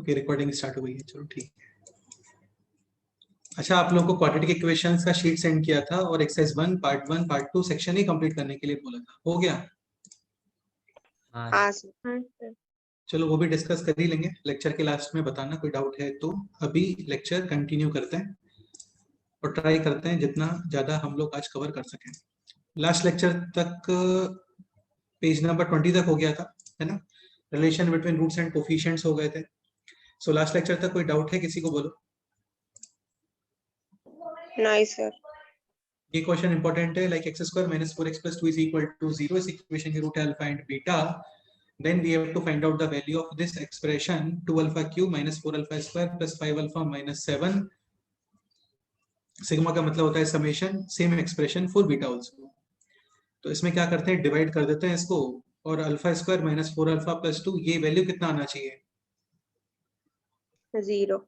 Okay recording start हो गई है, चलो ठीक है। अच्छा, आप लोगों को क्वाड्रेटिक इक्वेशंस का शीट सेंड किया था और एक्सरसाइज 1 पार्ट 2 सेक्शन ही कंप्लीट करने के लिए बोला था, हो गया? हाँ हाँ सर। चलो वो भी डिस्कस कर ही लेंगे लेक्चर के लास्ट में, बताना कोई डाउट है तो। अभी लेक्चर कंटिन्यू करते हैं और ट्राई करते हैं जितना ज्यादा हम लोग आज कवर कर सकें। लास्ट लेक्चर तक पेज नंबर 20 तक हो गया था, है ना? Relation between roots and coefficients हो गए थे। सो लास्ट लेक्चर तक कोई डाउट है किसी को, बोलो। नहीं सर। ये क्वेश्चन इंपॉर्टेंट है, like X square minus 4x plus 2 is equal to 0 इस इक्वेशन की रूट है alpha and beta, then we have to find out the value of this expression 2 alpha cube minus 4 alpha square plus 5 alpha minus 7 sigma का मतलब होता है summation, same expression for beta also. तो इसमें क्या करते हैं, डिवाइड कर देते हैं इसको, और alpha square minus 4 alpha plus 2 ये वैल्यू कितना आना चाहिए? 0।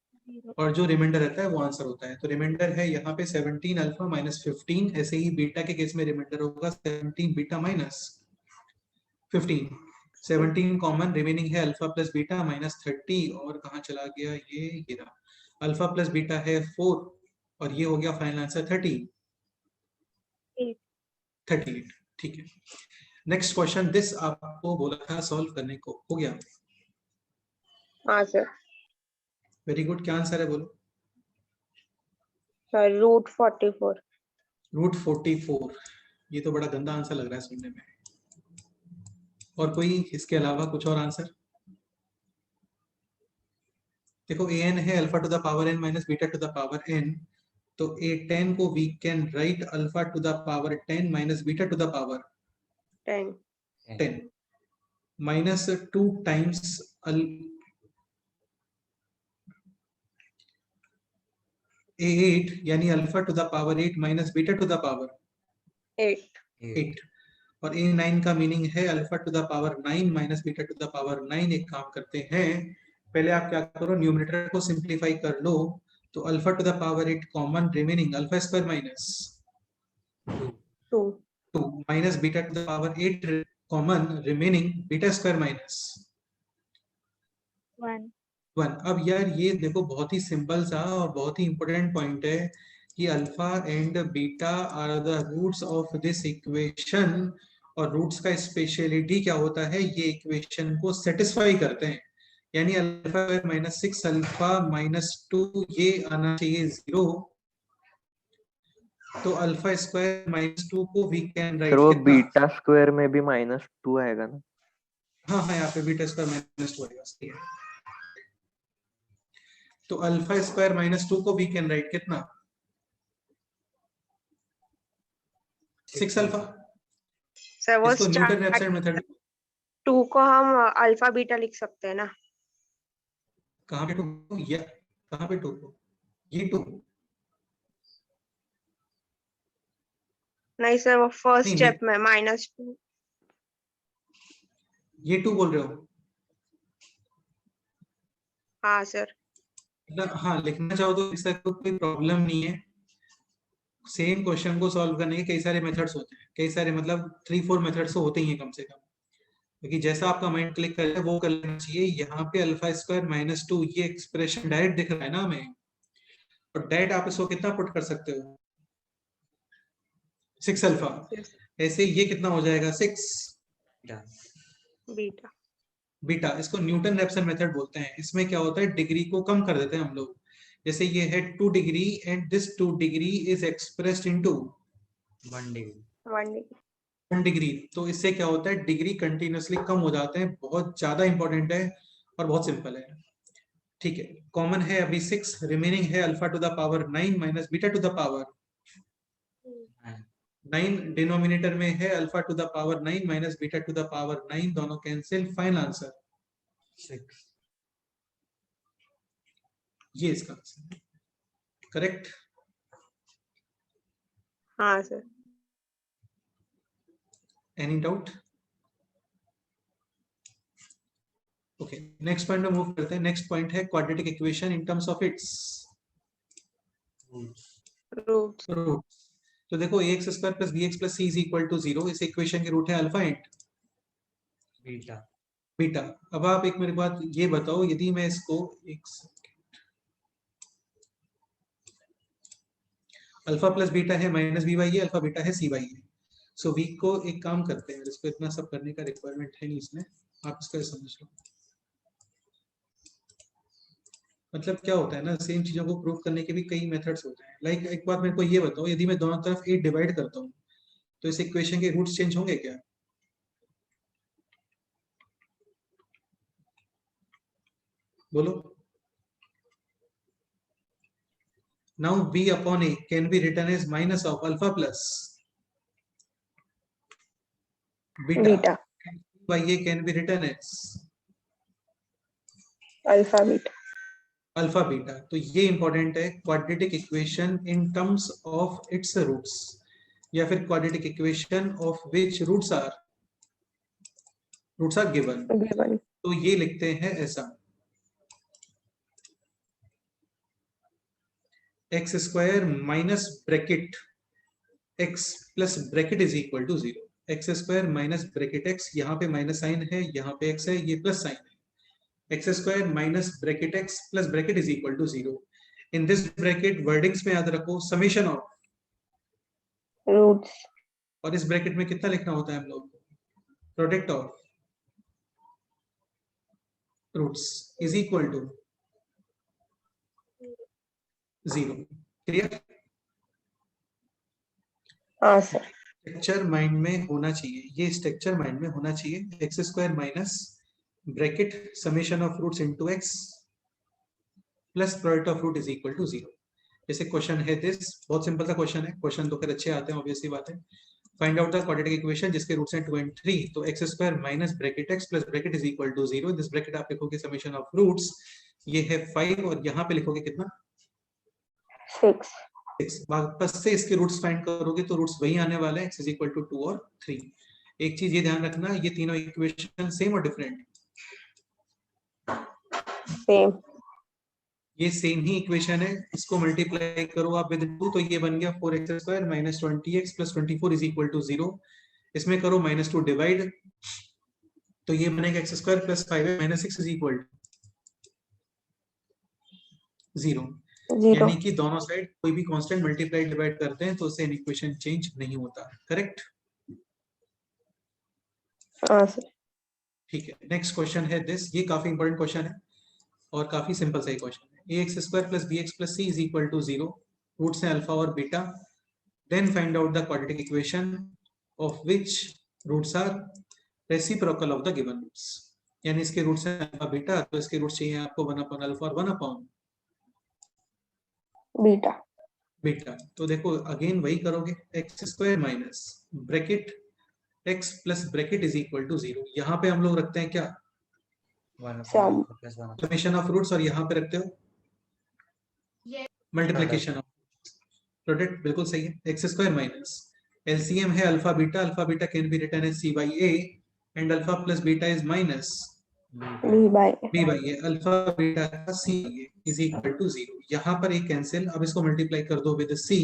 और जो रिमाइंडर रहता है वो आंसर होता है। तो रिमाइंडर है यहाँ पे 17 अल्फा माइनस 15, ऐसे ही बीटा के केस में रिमाइंडर होगा 17 बीटा माइनस 15। 17 कॉमन, रिमेनिंग है अल्फा प्लस बीटा माइनस 30, और कहाँ चला गया ये रहा, अल्फा प्लस बीटा है 4, और ये हो गया फाइनल आंसर 38। ठीक है, नेक्स्ट क्वेश्चन, दिस आपको बोला था सॉल्व करने को, हो गया? हाँ सर। वेरी गुड, क्या आंसर है बोलो? Sir root 44। रूट 44, ये तो बड़ा गंदा आंसर लग रहा है सुनने में। और कोई इसके अलावा कुछ और आंसर? देखो ए एन है alpha to the power N minus beta to the power N, तो a10 को we can write alpha to the power 10 minus beta to the power 10 minus 2 times a8 यानी alpha to the power 8 minus beta to the power 8, और a9 का meaning है alpha to the power 9 minus beta to the power 9। एक काम करते हैं, पहले आप क्या करो, न्यूमरेटर को सिंप्लीफाई कर लो, तो alpha to the power 8 common, remaining alpha square minus 2 minus beta to the power 8 common, remaining beta square minus 1। अब यार ये देखो बहुत ही सिंपल सा और बहुत ही इंपॉर्टेंट पॉइंट है कि alpha and beta are the roots of this equation, और रूट्स का स्पेशलिटी क्या होता है, ये इक्वेशन को सेटिस्फाई करते हैं। यानी अल्फा माइनस 6 अल्फा माइनस 2 ये आना चाहिए 0, तो अल्फा स्क्वायर माइनस 2 को वी कैन राइट वो कितना? बीटा स्क्वायर में भी -2 आएगा ना? हाँ हाँ, यहाँ पे बीटा स्क्वायर माइनस 2 आएगा, सही है। तो अल्फा स्क्वायर माइनस 2 को वी कैन राइट कितना? 6 अल्फा। सर वो इसको न्यूटन रेफसन मेथड, 2 को हम अल्फा बीटा लिख सकते हैं ना? कहाँ पे 2 या कहाँ पे 2? ये 2 नहीं सर, वो फर्स्ट नहीं, स्टेप में -2। ये 2 बोल रहे हो? हाँ सर। मतलब हाँ, लिखना चाहो तो इसका कोई प्रॉब्लम नहीं है। सेम क्वेश्चन को सॉल्व करने के कई सारे मेथड्स होते हैं, कई सारे मतलब 3-4 मेथड्स तो होते ही हैं कम से कम, क्योंकि जैसा आपका माइंड क्लिक करे वो कर लेना चाहिए। यहाँ पे अल्फा स्क्वायर माइनस 2 ये एक्सप्रेशन डायरेक्ट दिख रहा है ना हमें, और डायरेक्ट आप इसको कितना पुट कर सकते हो? 6 अल्फा। ऐसे ये कितना हो जाएगा? 6 बीटा। बीटा। इसको न्यूटन रेफसन मेथड बोलते हैं। इसमें क्या होता है, डिग्री को कम कर देते हैं हम लोग। जैसे ये है 2 degree and this 2 degree is expressed into 1 degree. 1 degree, तो इससे क्या होता है, डिग्री कंटिन्यूअसली कम हो जाते हैं। बहुत ज्यादा इंपॉर्टेंट है और बहुत सिंपल है। ठीक है, कॉमन है अभी 6, रिमेनिंग है alpha to the power 9 minus beta to the power 9, denominator में है alpha to the power 9 minus beta to the power 9, दोनों कैंसिल, फाइनल आंसर 6। ये इसका आंसर है, करेक्ट? हाँ sir. Any doubt? Okay, next point में move करते हैं। नेक्स्ट पॉइंट है quadratic equation in terms of its roots. तो देखो ax square plus bx plus c is equal to 0, इस इक्वेशन की रूट है अल्फा एंड बीटा। बीटा। अब आप एक मेरे बात ये बताओ, यदि मैं इसको अल्फा प्लस बीटा है minus B by A, alpha beta है सी बाई ए। सो वी को एक काम करते हैं, इसको इतना सब करने का रिक्वायरमेंट है नहीं इसमें, आप इसका समझ लो। मतलब क्या होता है ना, सेम चीजों को प्रूव करने के भी कई मेथड्स होते हैं। लाइक एक बात मेरे को ये बताओ, यदि मैं दोनों तरफ 8 डिवाइड करता हूँ तो इस इक्वेशन के रूट्स चेंज होंगे क्या? बोलो। Now b upon a can be written as minus of alpha plus beta. Beta By a can be written as alpha beta. Alpha beta. तो ये इंपॉर्टेंट है, quadratic equation in terms of its roots, या फिर quadratic equation of which roots are given. Given तो ये लिखते हैं ऐसा, X square minus bracket X plus bracket is equal to 0। X square minus bracket X, यहाँ पे माइनस साइन है, यहाँ पे एक्स है, ये प्लस साइन है। X square minus bracket X plus bracket is equal to 0। In this bracket wordings में याद रखो समेशन ऑफ, रूट्स और इस ब्रैकेट में कितना लिखना होता है हम लोग को, product of roots is equal to 0। Clear? हाँ सर। स्ट्रक्चर माइंड में होना चाहिए, ये स्ट्रक्चर माइंड में होना चाहिए। X square minus bracket summation of roots into X plus product of root is equal to 0। जैसे क्वेश्चन है दिस, बहुत सिंपल सा क्वेश्चन है, क्वेश्चन तो फिर अच्छे आते हैं, ऑब्वियसली बात है। Find out the quadratic equation जिसके रूट्स हैं 2 and 3। तो X square minus bracket X plus bracket is equal to 0। This bracket आप लिखोगे समेशन ऑफ रूट्स, ये है 5, और यहाँ पे लिखोगे कितना, 6। 6। वापस से इसके रूट्स फाइंड करोगे तो रूट्स वही आने वाले हैं, x इज इक्वल टू 2 और 3। एक चीज ये ध्यान रखना, ये तीनों इक्वेशन सेम और डिफरेंट? सेम। ये सेम ही इक्वेशन है, इसको मल्टीप्लाई करो आप विद 2, तो ये बन गया 4x square minus 20x plus 24 is equal to 0। इसमें करो -2 डिवाइड, तो ये बनेगा x square plus 5 minus 6 is equal to 0। 0 यानी कि दोनों साइड कोई भी कांस्टेंट मल्टीप्लाई डिवाइड करते हैं तो उससे इक्वेशन चेंज नहीं होता। करेक्ट? हाँ सर। ठीक है, नेक्स्ट क्वेश्चन है दिस, ये काफी इंपॉर्टेंट क्वेश्चन है और काफी सिंपल सा क्वेश्चन है। ax square plus bx plus c is equal to 0। Roots हैं अल्फा और beta. Then find out the quadratic equation of which roots are reciprocal of the given roots. यानी इसके roots हैं अल्फा बीटा, तो इसके roots चाहिए आपको 1 upon alpha और 1 अपॉन बीटा। बीटा। तो देखो अगेन वही करोगे, X square minus bracket X plus bracket is equal to 0। यहाँ पे हम लोग रखते हैं क्या, सम। समेशन ऑफ रूट्स, और यहाँ पे रखते हो मल्टीप्लिकेशन ऑफ प्रोडक्ट। बिल्कुल सही है। एक्स स्क्वायर माइनस एलसीएम है alpha beta can be written as C by A, and alpha plus beta is minus B by B by A, alpha beta का सी इज इक्वल टू 0। यहाँ पर एक cancel, अब इसको multiply कर दो with C,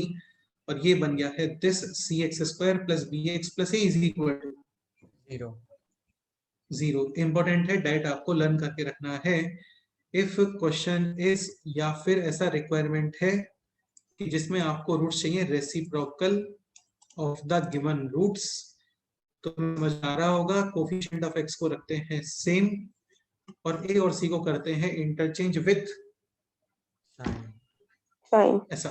और ये बन गया है this C x square plus B x plus A is equal to 0। Important है, डायरेक्ट आपको लर्न करके रखना है। इफ क्वेश्चन इज, या फिर ऐसा रिक्वायरमेंट है कि जिसमें आपको रूट्स चाहिए reciprocal of the given roots, तो समझ आ रहा होगा, कोफिशिएंट ऑफ एक्स को रखते हैं सेम और ए और सी को करते हैं इंटरचेंज विथ साइन। ऐसा।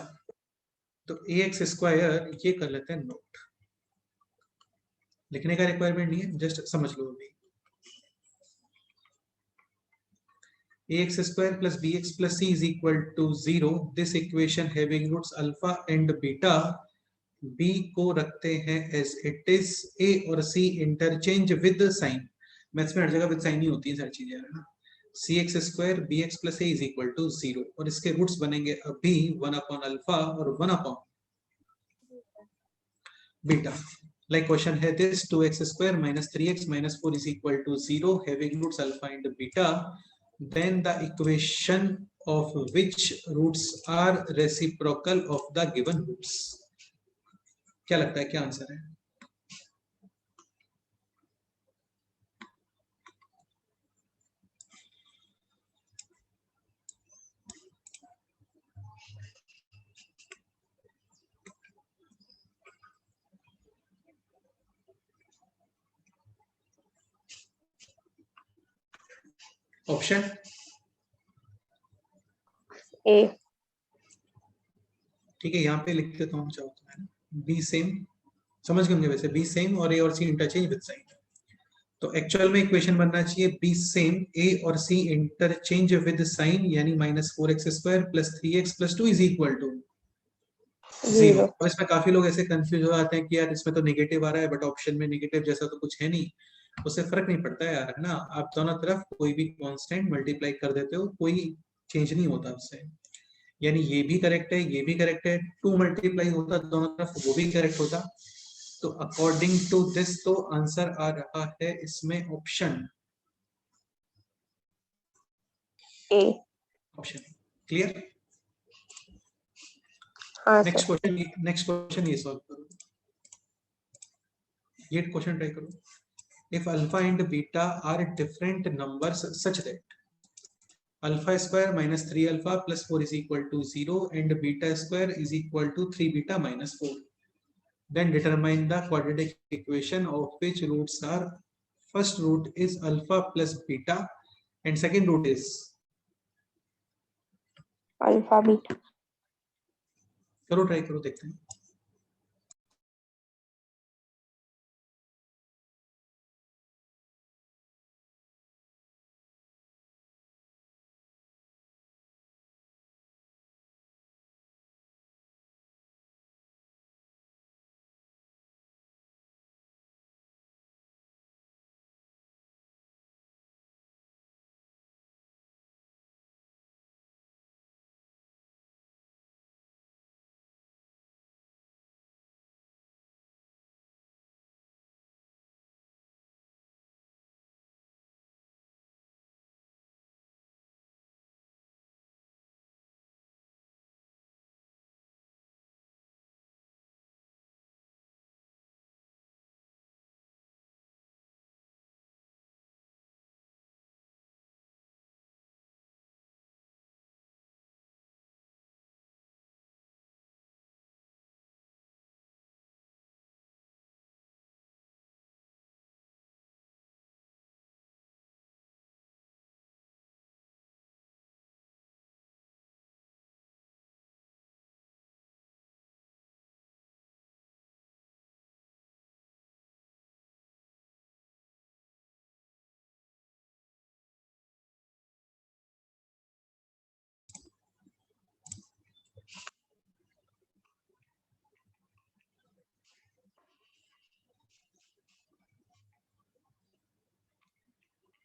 तो ए एक्स स्क्वायर ये कर लेते हैं नोट, लिखने का रिक्वायरमेंट नहीं है, जस्ट समझ लो अभी। ax square plus bx plus c is equal to 0. This equation having roots alpha and beta, b को रखते हैं as it is, a और c interchange with sign। Maths में हर जगह विद साइन ही होती है सारी चीजें, है ना। cx square bx plus a is equal to 0, और इसके रूट्स बनेंगे अभी 1 अपॉन अल्फा और 1 अपॉन बीटा। Like question है this, 2x square minus 3x minus 4 is equal to 0, having roots alpha and beta, then the equation of which roots are reciprocal of the given roots। क्या लगता है, क्या answer है? Option A. ठीक है, यहाँ पे लिख देता हूँ चाहो तो मैं, बी सेम, समझ गए होंगे वैसे, बी सेम और ए और सी इंटरचेंज विद साइन। तो एक्चुअल में इक्वेशन बनना चाहिए बी सेम ए और सी इंटरचेंज विद साइन, यानी -4x² + 3x + 2 = 0। 0. और इसमें काफी लोग ऐसे कंफ्यूज हो जाते हैं कि यार इसमें तो नेगेटिव आ रहा है, बट ऑप्शन में नेगेटिव जैसा तो कुछ है नहीं, उससे फर्क नहीं पड़ता है यार, है ना। आप दोनों तरफ कोई भी कांस्टेंट मल्टीप्लाई कर देते हो, कोई चेंज नहीं होता उससे। यानी ये भी करेक्ट है, ये भी करेक्ट है, 2 मल्टीप्लाई होता दोनों तरफ, वो भी करेक्ट होता। तो अकॉर्डिंग टू दिस तो आंसर आ रहा है इसमें ऑप्शन A. ऑप्शन। क्लियर? हाँ next sir. Question, next question ये सॉल्व करो, ये क्वेश्चन ट्राई करो। If alpha and beta are different numbers such that alpha square minus 3 alpha plus 4 is equal to 0 and beta square is equal to 3 beta minus 4, then determine the quadratic equation of which roots are, first root is alpha plus beta and second root is, Alpha beta. करो try करो, देखते हैं।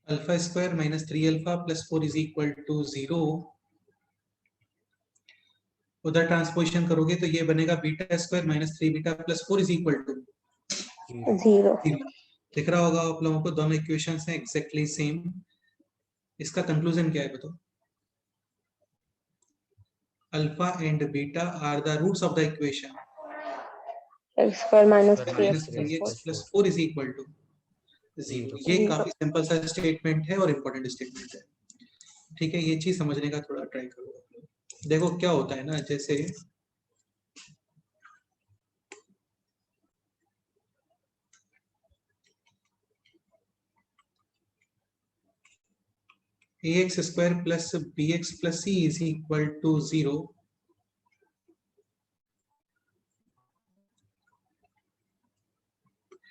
Alpha square minus 3 alpha plus 4 is equal to 0, उधर transposition करोगे तो ये बनेगा beta square minus 3 beta plus 4 is equal to 0. दिख रहा होगा आप लोगों को, दोनों इक्वेशंस हैं एग्जैक्टली सेम। इसका कंक्लूजन क्या है बताओ? Alpha and beta are the roots of the equation X square minus 3x minus plus 4. 3x plus 4 is equal to 0। ये Zero. काफी सिंपल सा स्टेटमेंट है और इम्पोर्टेंट स्टेटमेंट है। ठीक है, ये चीज समझने का थोड़ा ट्राई करो। देखो क्या होता है ना, जैसे ax square plus bx plus c is equal to 0,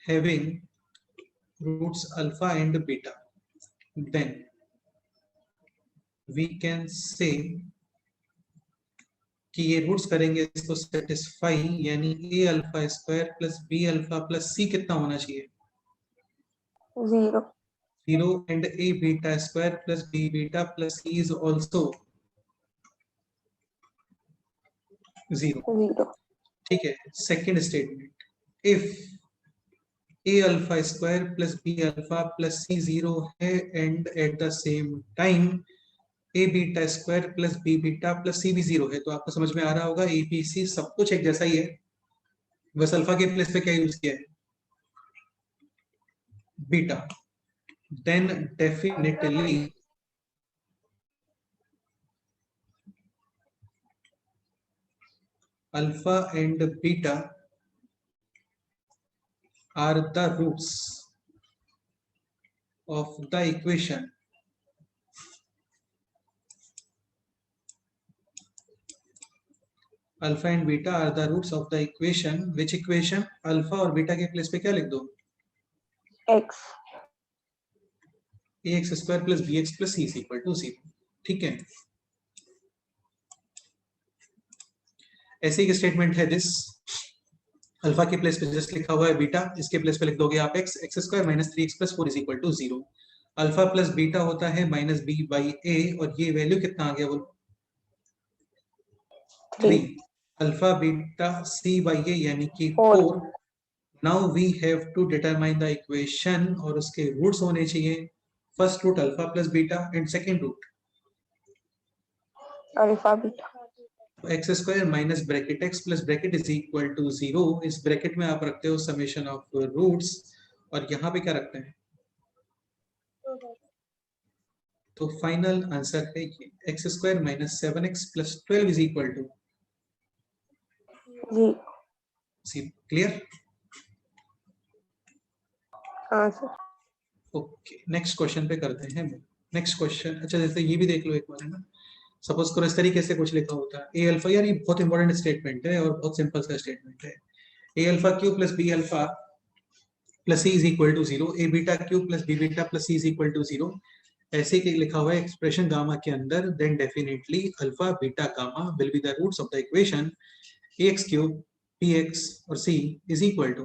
having roots alpha and beta, then we can say कि ये रूट्स करेंगे इसको सेटिस्फाई, यानी a alpha square plus b alpha plus c कितना होना चाहिए? 0. 0 and a beta square plus b beta plus c is also 0। 0. ठीक है, second statement, if a alpha square plus b alpha plus c 0 है and at the same time a beta square plus b beta plus c भी 0 है, तो आपको समझ में आ रहा होगा a b c सब कुछ एक जैसा ही है, बस अल्फा के प्लेस पे क्या यूज किया है? Beta. Then definitely alpha and beta are the roots of the equation alpha and beta are the roots of the equation, which equation? Alpha और बीटा के प्लेस पे क्या लिख दो? x ax square plus bx plus c is equal to 0। ठीक है, ऐसे एक स्टेटमेंट है दिस। अल्फा के प्लेस पे जस्ट लिखा हुआ है बीटा, इसके प्लेस पे लिख दोगे आप x, x square minus 3x plus 4 is equal to 0। Alpha plus beta होता है माइनस b बाई a, और ये वैल्यू कितना आ गया बोलो? 3। Alpha beta c by a यानी कि 4। Now we have to determine the equation, और उसके रूट्स होने चाहिए। First root alpha plus beta and second root alpha beta. X square minus bracket X plus bracket is equal to 0। इस bracket में आप रखते हो समेशन ऑफ रूट्स, और यहाँ पे क्या रखते हैं? तो फाइनल आंसर है ये X square minus 7x plus 12 is equal to जी। क्लियर? हाँ सर। ओके, नेक्स्ट क्वेश्चन पे करते हैं। नेक्स्ट क्वेश्चन, अच्छा जैसे ये भी देख लो एक बार, है ना। सपोज करो इस तरीके से कुछ लिखा होता है, ए अल्फा, यार ये बहुत इंपॉर्टेंट स्टेटमेंट है और बहुत सिंपल सा स्टेटमेंट है। A alpha Q plus b alpha plus c is equal to 0, a beta Q plus b beta plus c is equal to 0। ऐसे के लिखा हुआ है एक्सप्रेशन गामा के अंदर, then definitely alpha beta gamma will be the roots of the equation ax cube px और c is equal to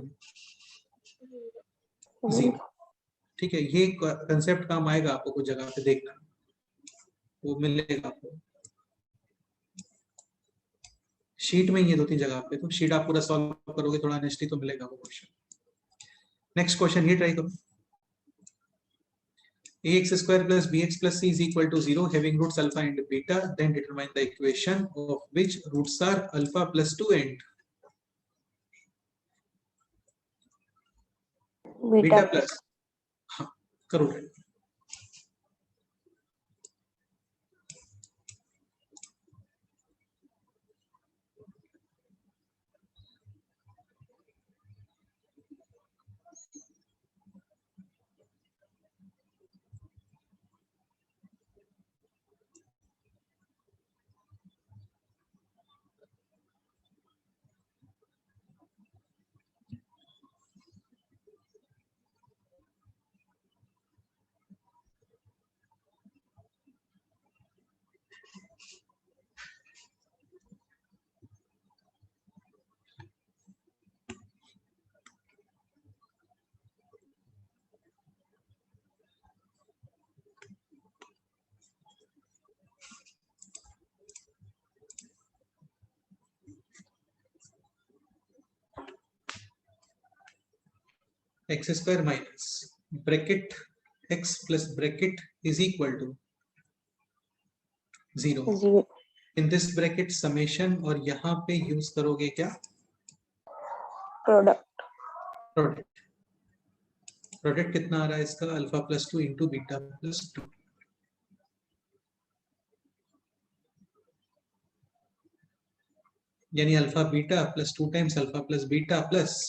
0। ठीक है, ये कंसेप्ट काम आएगा आपको कुछ जगह पे, देखना वो मिलेगा आपको शीट में, ये 2-3 जगह पे। तो शीट आप पूरा सॉल्व करोगे थोड़ा नेक्स्ट तो मिलेगा वो क्वेश्चन। नेक्स्ट क्वेश्चन ये ट्राई करो। ax square plus bx plus c is equal to 0 having roots alpha and beta, then determine the equation of which roots are alpha plus 2 and beta plus। हाँ करो। x square minus bracket x plus bracket is equal to 0 in this bracket summation, और यहाँ पे use करोगे क्या? Product. Product कितना आ रहा है इसका? Alpha plus 2 into beta plus 2, यानी alpha beta plus 2 times alpha plus beta plus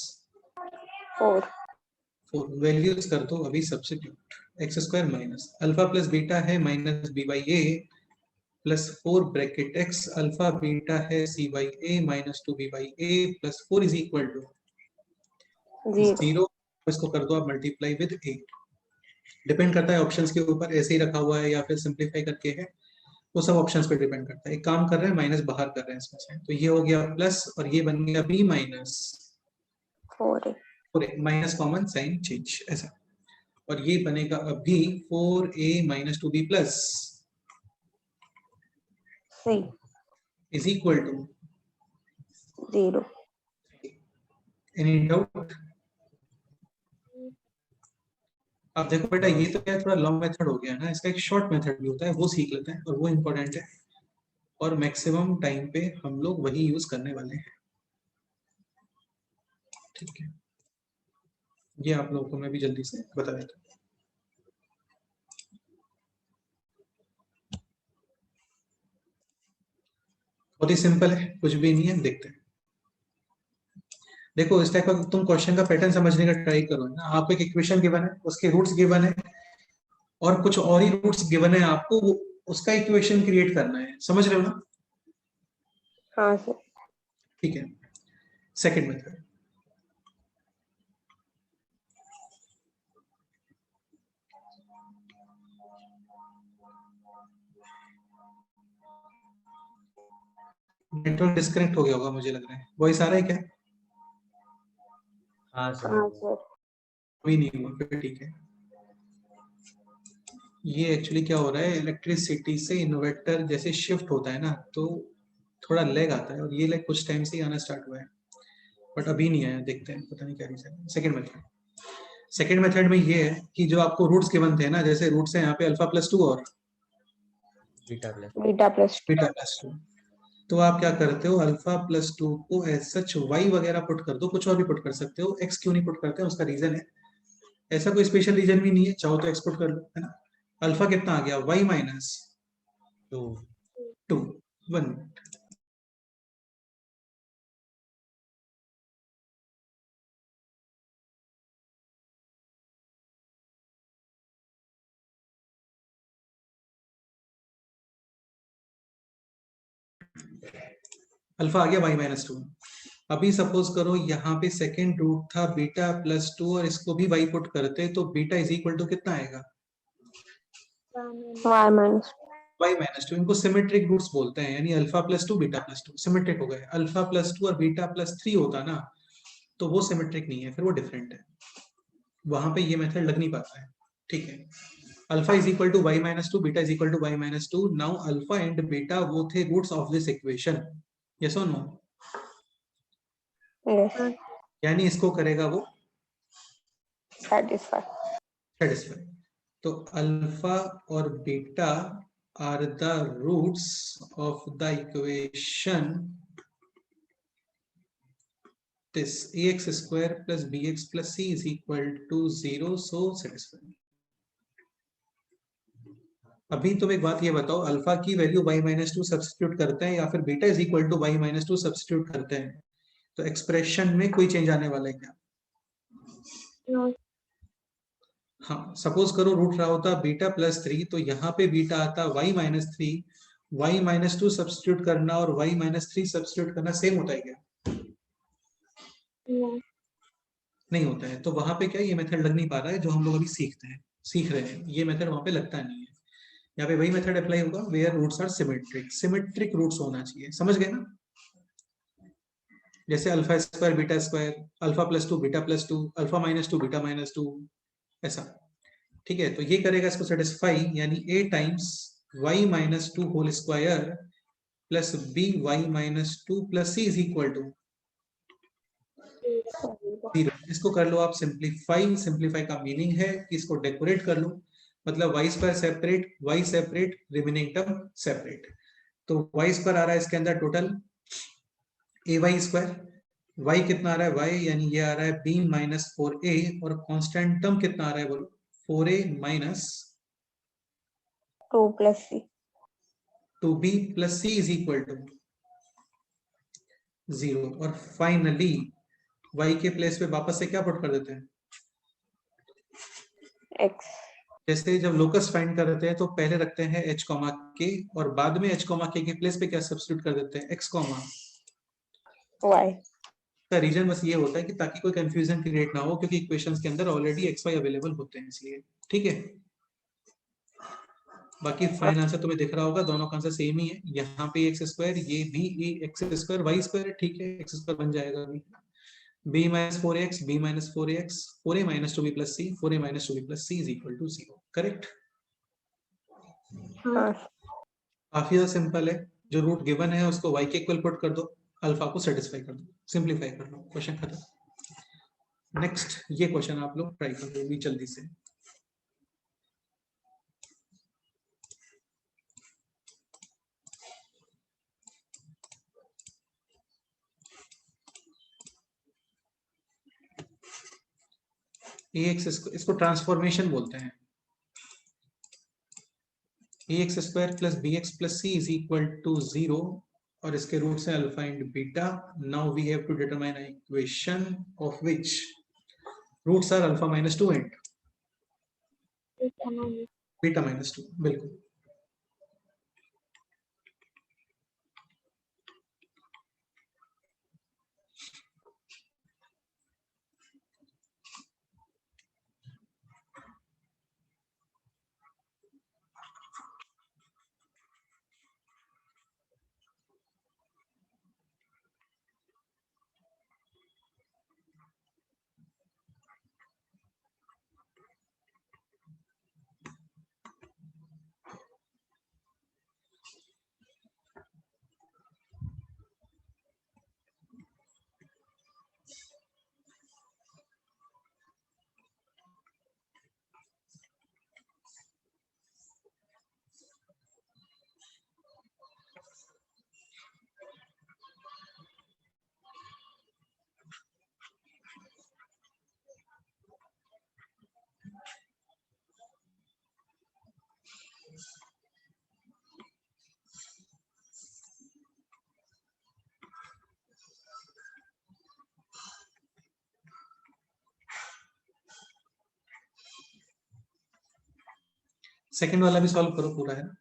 4। Values कर दो अभी substitute. X square minus alpha plus beta है minus B by a plus 4 bracket x, alpha beta है सी by a minus 2 b by a plus 4 is equal to 0। इसको कर दो आप multiply with A. Depend करता है ऑप्शंस के ऊपर, ऐसे ही रखा हुआ है या फिर सिंप्लीफाई करके है, वो सब ऑप्शंस पे डिपेंड करता है। एक काम कर रहे हैं माइनस बाहर कर रहे हैं इसमें से, तो ये हो गया प्लस और ये बन गया B minus 4 minus common sign change ऐसा, और ये बनेगा अभी 4a minus 2b plus C is equal to 0। Any doubt? अब देखो बेटा, ये तो क्या थोड़ा लॉन्ग मेथड हो गया ना, इसका एक शॉर्ट मेथड भी होता है, वो सीख लेते हैं, और वो इम्पोर्टेंट है, और मैक्सिमम टाइम पे हम लोग वही यूज करने वाले हैं। ठीक है, ये आप लोगों को मैं भी जल्दी से बता देता हूँ। बहुत ही सिंपल है, कुछ भी नहीं है, देखते हैं। देखो इस टाइप का तुम क्वेश्चन का पैटर्न समझने का ट्राई करो ना। आपको एक इक्वेशन गिवन है, उसके रूट्स गिवन है, और कुछ और ही रूट्स गिवन है आपको, उसका इक्वेशन क्रिएट करना है, समझ रहे हो ना? हाँ सर। ठीक है। सेकेंड मेथड, नेटवर्क डिस्कनेक्ट हो गया होगा मुझे लग रहा है। वॉइस आ रहा है क्या? हाँ सर। हाँ सर। कोई नहीं हुआ फिर, ठीक है। ये एक्चुअली क्या हो रहा है, इलेक्ट्रिसिटी से इन्वर्टर जैसे शिफ्ट होता है ना, तो थोड़ा लैग आता है, और ये लैग कुछ टाइम से ही आना स्टार्ट हुआ है, बट अभी नहीं आया। देखते हैं, पता नहीं क्या रीजन है। सेकेंड मेथड में ये है कि जो आपको रूट्स गिवन थे ना, जैसे रूट्स है यहाँ पे अल्फा प्लस 2 और beta plus beta plus beta plus 2, तो आप क्या करते हो, अल्फा प्लस 2 को एज सच वाई वगैरह पुट कर दो, कुछ और भी पुट कर सकते हो। एक्स क्यों नहीं पुट करते हैं, उसका रीजन है, ऐसा कोई स्पेशल रीजन भी नहीं है, चाहो तो एक्स पुट कर लो, है ना। अल्फा कितना आ गया, वाई माइनस 2। 2, 1। अल्फा आ गया वाई माइनस 2। अभी सपोज करो यहाँ पे सेकेंड रूट था बीटा प्लस 2, और इसको भी वाई पुट करते, तो बीटा इज इक्वल टू कितना आएगा, वाई माइनस वाई माइनस 2। इनको सिमेट्रिक रूट्स बोलते हैं, यानी alpha plus 2 beta plus 2 symmetric हो गए। अल्फा प्लस 2 और बीटा प्लस 3 होता ना, तो वो सिमेट्रिक नहीं है, फिर वो डिफरेंट है, वहां पे ये मेथड लग नहीं पाता है। ठीक है, alpha is equal to Y minus 2, beta is equal to Y minus 2। Now alpha and beta वो थे roots of this equation, yes और नो? यस यानी इसको करेगा वो सेटिस्फाई। सेटिस्फाई। तो अल्फा और beta are the roots of the equation this ax square plus bx plus c is equal to 0, so satisfied। अभी तुम एक बात ये बताओ, अल्फा की वैल्यू y माइनस 2 सब्सटीट्यूट करते हैं या फिर beta is equal to y minus 2 substitute करते हैं, तो एक्सप्रेशन में कोई चेंज आने वाला है क्या? हाँ, सपोज करो रूट रहा होता बीटा प्लस 3, तो यहाँ पे बीटा आता y minus 3, y minus 2 substitute करना और y माइनस 3 सब्सटीट्यूट करना सेम होता है क्या? नहीं होता है। तो वहां पे क्या ये मेथड लग नहीं पा रहा है, जो हम लोग अभी सीख रहे हैं, ये मेथड वहां पे लगता नहीं है। यहाँ पे वही मेथड अप्लाई होगा where roots are symmetric roots होना चाहिए, समझ गए ना। जैसे alpha square beta square, alpha plus 2 beta plus 2, alpha minus 2 beta minus 2, ऐसा। ठीक है, तो ये करेगा इसको सेटिस्फाई, यानी a times y minus 2 whole square plus b y minus 2 plus c is equal to 0। इसको कर लो आप सिंप्लीफाई। सिंप्लीफाई का मीनिंग है कि इसको डेकोरेट कर लो, मतलब y square separate, y separate, remaining term separate. तो y स्क्वायर आ रहा है इसके अंदर total A Y square, y कितना आ रहा है y, यानी ये आ रहा है b माइनस 4a, और कांस्टेंट टर्म कितना आ रहा है बोलो, 4a minus 2 plus c 2b plus c is equal to 0। और फाइनली y के प्लेस पे वापस से क्या पुट कर देते हैं, एक्स। जैसे जब लोकस फाइंड करते हैं तो पहले रखते हैं h कॉमा k, और बाद में h कॉमा k के प्लेस पे क्या सब्स्टिट्यूट कर देते हैं, x कॉमा वाई। का रीजन बस ये होता है कि ताकि कोई कंफ्यूजन क्रिएट ना हो, क्योंकि इक्वेशंस के अंदर ऑलरेडी एक्स वाई अवेलेबल होते हैं, इसलिए। ठीक है, बाकी फाइनल आंसर तुम्हें दिख रहा होगा, दोनों का आंसर सेम ही है। यहाँ पे एक्स स्क्वायर, ये भी एक्स स्क्वायर वाई स्क्वायर, ठीक है, एक्स स्क्वायर बन जाएगा अभी, b minus 4x, b minus 4x, 4a minus 2b plus c, 4a minus 2b plus c is equal to 0। Correct, हाँ काफी ज्यादा सिंपल है। जो रूट गिवन है उसको y के इक्वल पुट कर दो, अल्फा को सेटिस्फाई कर दो, सिंप्लीफाई कर लो, क्वेश्चन खत्म। नेक्स्ट ये क्वेश्चन आप लोग ट्राई कर लो जल्दी से। ax इसको ट्रांसफॉर्मेशन बोलते हैं। ax square plus bx plus c is equal to 0, और इसके रूट्स हैं alpha and beta. Now we have to determine an equation of which roots are alpha minus 2 and beta minus 2। बिल्कुल, second वाला भी solve करो, पूरा है ना।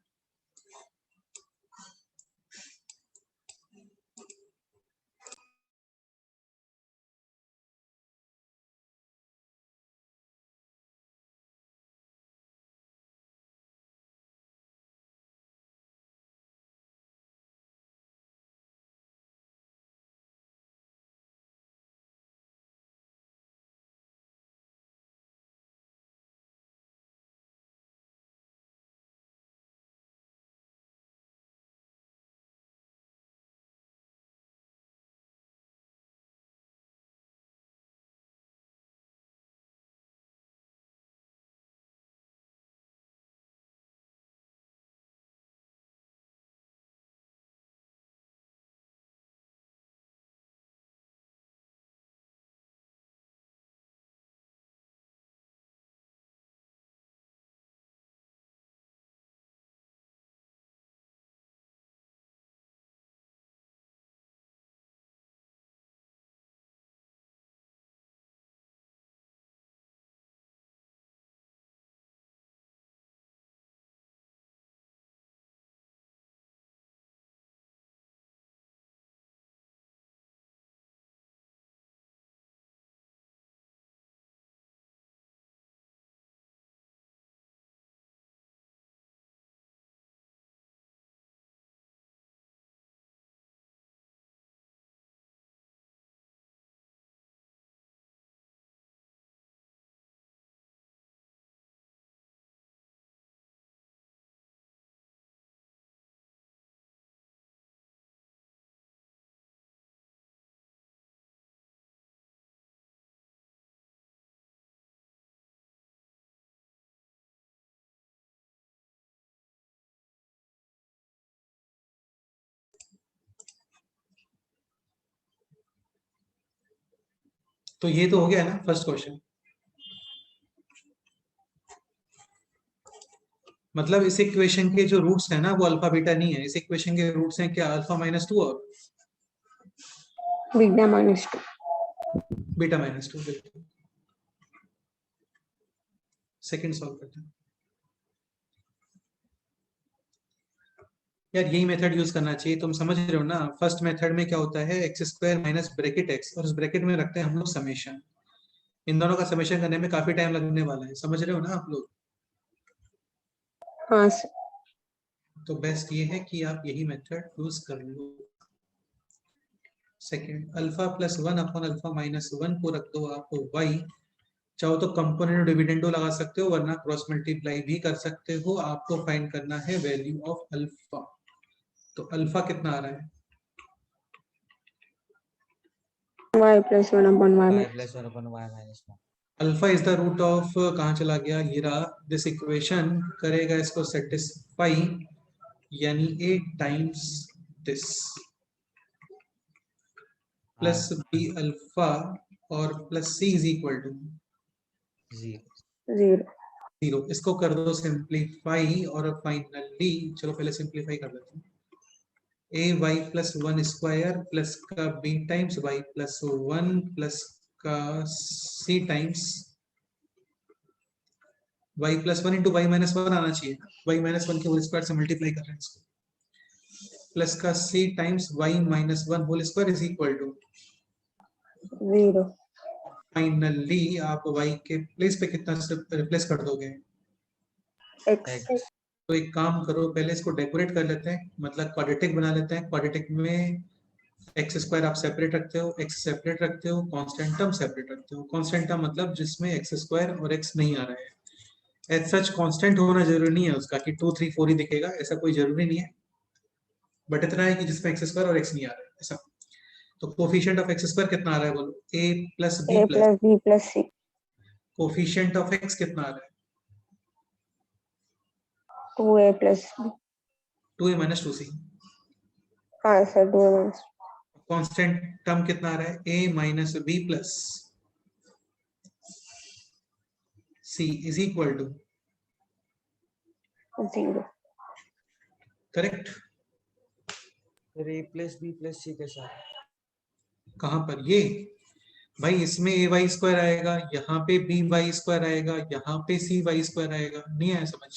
तो ये तो हो गया ना फर्स्ट क्वेश्चन। मतलब इस इक्वेशन के जो रूट्स है ना वो अल्फा बीटा नहीं है, इस इक्वेशन के रूट्स हैं क्या, अल्फा -2 और बीटा -2। बीटा -2। बिल्कुल। सेकंड सॉल्व करते हैं। यार यही मेथड यूज करना चाहिए, तुम समझ रहे हो ना। फर्स्ट मेथड में क्या होता है, x² माइनस ब्रैकेट x, और उस ब्रैकेट में रखते हैं हम लोग समेशन। इन दोनों का समेशन करने में काफी टाइम लगने वाला है, समझ रहे हो ना आप लोग। हाँ सर। तो बेस्ट ये है कि आप यही मेथड यूज कर लो। Second, alpha plus 1 upon alpha -1 को रख दो आप y। चाहो तो कंपोनेंट डिविडेंडो लगा सकते हो, वरना क्रॉस मल्टीप्लाई भी कर सकते हो। आपको फाइंड करना है वैल्यू ऑफ अल्फा। तो अल्फा कितना आ रहा है, y + 1 / y y plus 1 upon y minus 1. Alpha is the root of, कहाँ चला गया ये रहा, दिस इक्वेशन करेगा इसको सेटिस्फाई, यानी a times this plus b alpha और plus c is equal to 0. 0। इसको कर दो सिंप्लीफाई, और फाइनली चलो पहले सिंप्लीफाई कर लेते हैं। ay प्लस 1 स्क्वायर प्लस का b times y plus 1 plus का c times y plus 1 into y minus 1 आना चाहिए, y माइनस 1 के होल स्क्वायर से मल्टीप्लाई कर रहे हैं इसको, प्लस का c times y minus 1 whole square is equal to 0। Finally आप y के प्लेस पे कितना रिप्लेस कर दोगे, x। तो एक काम करो, पहले इसको डेकोरेट कर लेते हैं, मतलब क्वाड्रेटिक बना लेते हैं। क्वाड्रेटिक में x² आप सेपरेट रखते हो, x सेपरेट रखते हो, कांस्टेंट टर्म सेपरेट रखते हो। कांस्टेंट टर्म मतलब जिसमें x² और x नहीं आ रहा है। एज सच कांस्टेंट होना जरूरी नहीं है उसका कि 2 3 4 ही दिखेगा, ऐसा कोई जरूरी नहीं है, बट इतना है कि जिसमें x² और x नहीं आ रहा है ऐसा। तो कोफिशिएंट ऑफ x² कितना आ रहा है बोलो, a plus b a plus, + b + c। Coefficient of x कितना आ रहा है, 2a + b। 2a minus 2c। हाँ सर, 2a - कांस्टेंट टर्म कितना आ रहा है, a minus b plus c is equal to 0। Correct. फिर a plus b plus c के साथ कहां पर ये, भाई इसमें ay² आएगा, यहाँ पे by² आएगा, यहाँ पे cy² आएगा, नहीं आया समझ।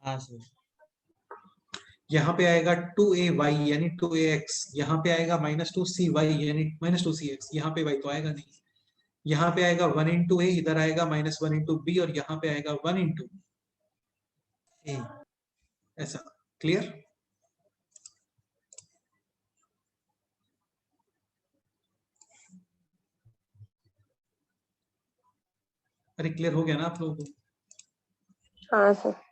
हाँ सर। यहाँ पे आएगा 2ay यानी 2ax, यहाँ पे आएगा -2cy यानी -2cx, यहाँ पे y तो आएगा नहीं। यहाँ पे आएगा 1 इंटू ए, इधर आएगा -1 इंटू बी, और यहाँ पे आएगा 1 इंटू ए। ऐसा। क्लियर? अरे क्लियर हो गया ना आप लोगों को? हाँ sir.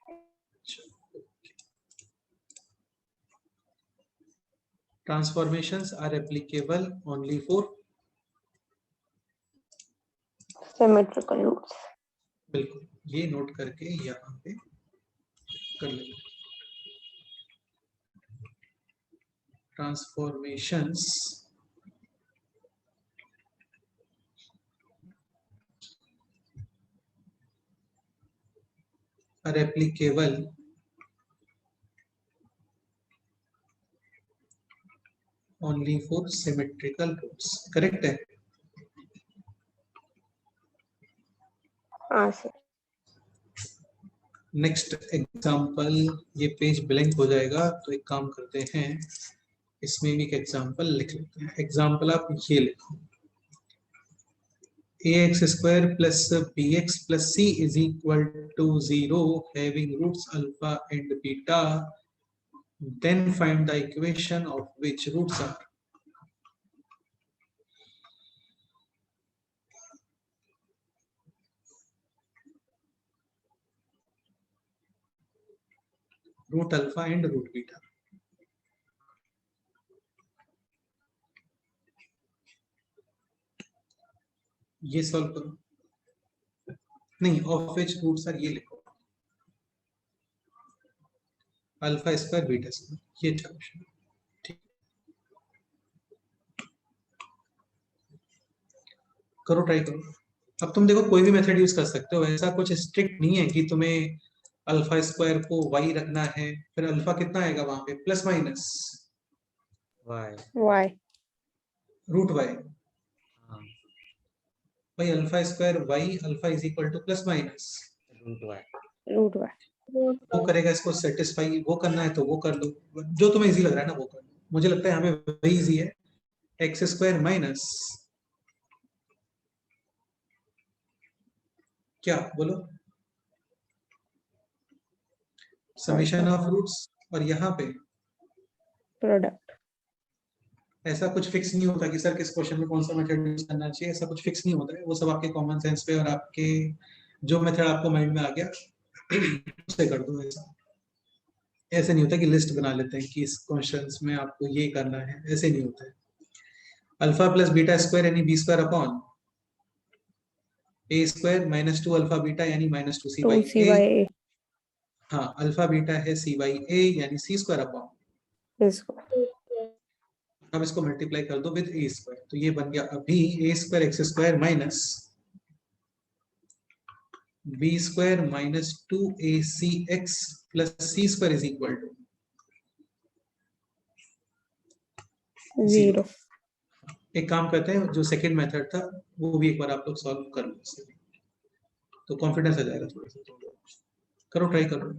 Transformations are applicable only for symmetrical roots. बिल्कुल, ये नोट करके यहाँ पे कर लेंगे। Transformations are applicable only for symmetrical roots, correct है? हाँ सर। नेक्स्ट एग्जांपल, ये पेज ब्लैंक हो जाएगा तो एक काम करते हैं, इसमें भी एक एग्जांपल लिख लेते हैं। एग्जांपल आप ये लिखो, ax square plus bx plus c is equal to 0 having roots alpha and beta, then find the equation of which roots are. Root alpha and root beta. ये सॉल्व करो। नहीं, ऑफ विच रूट्स आर, ये लिखो, alpha square beta square, ये question. ठीक, करो, try करो। अब तुम देखो कोई भी मेथड यूज कर सकते हो, ऐसा कुछ स्ट्रिक्ट नहीं है कि तुम्हें अल्फा स्क्वायर को y रखना है, फिर अल्फा कितना आएगा वहां पे, plus minus y. Y. Root y। हाँ। भाई alpha square y alpha is equal to plus minus root y. Root y. वो करेगा, इसको सेटिस्फाई वो करना है तो वो कर लो, जो तुम्हें इजी लग रहा है ना वो कर लो। मुझे लगता है यहाँ पे वही इजी है, एक्स स्क्वायर माइनस क्या बोलो, समेशन ऑफ रूट्स, और यहाँ पे प्रोडक्ट। ऐसा कुछ फिक्स नहीं होता कि सर किस क्वेश्चन में कौन सा मेथड यूज करना चाहिए, ऐसा कुछ फिक्स नहीं होता है, वो सब आपके कॉमन सेंस पे और आपके जो मेथड आपको माइंड में आ गया उसे कर दो। ऐसे नहीं होता कि लिस्ट बना लेते हैं कि इस क्वेश्चंस में आपको ये करना है, ऐसे नहीं होता है। अल्फा प्लस बीटा स्क्वायर यानी बी स्क्वायर अपॉन ए स्क्वायर माइनस 2 अल्फा बीटा यानी -2 सी बाई ए। हाँ, अल्फा बीटा है सी बाई ए यानी सी स्क्वायर अपॉन, इसको अब इसको मल्टीप्लाई कर दो विद ए स्क्वायर, तो ये बन गया अभी a square x square minus b square minus 2ac plus c square is equal to 0। एक काम करते हैं, जो सेकंड मेथड था वो भी एक बार आप लोग सॉल्व कर लो, तो कॉन्फिडेंस आ जाएगा थोड़ा सा। करो, ट्राई करो।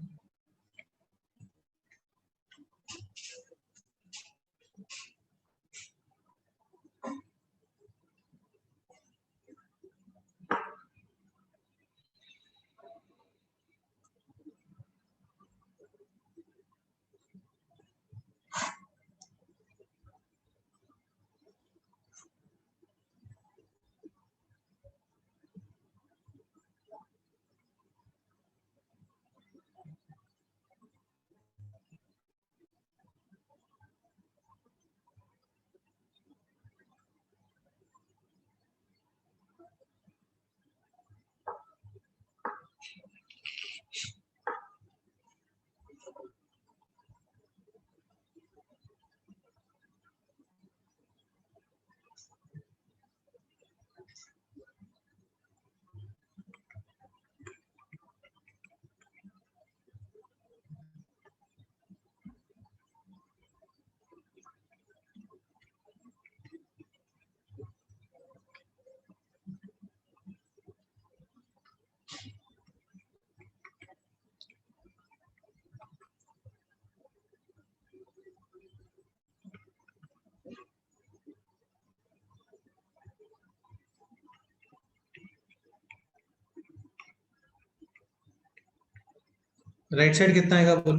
राइट साइड कितना आएगा बोलो?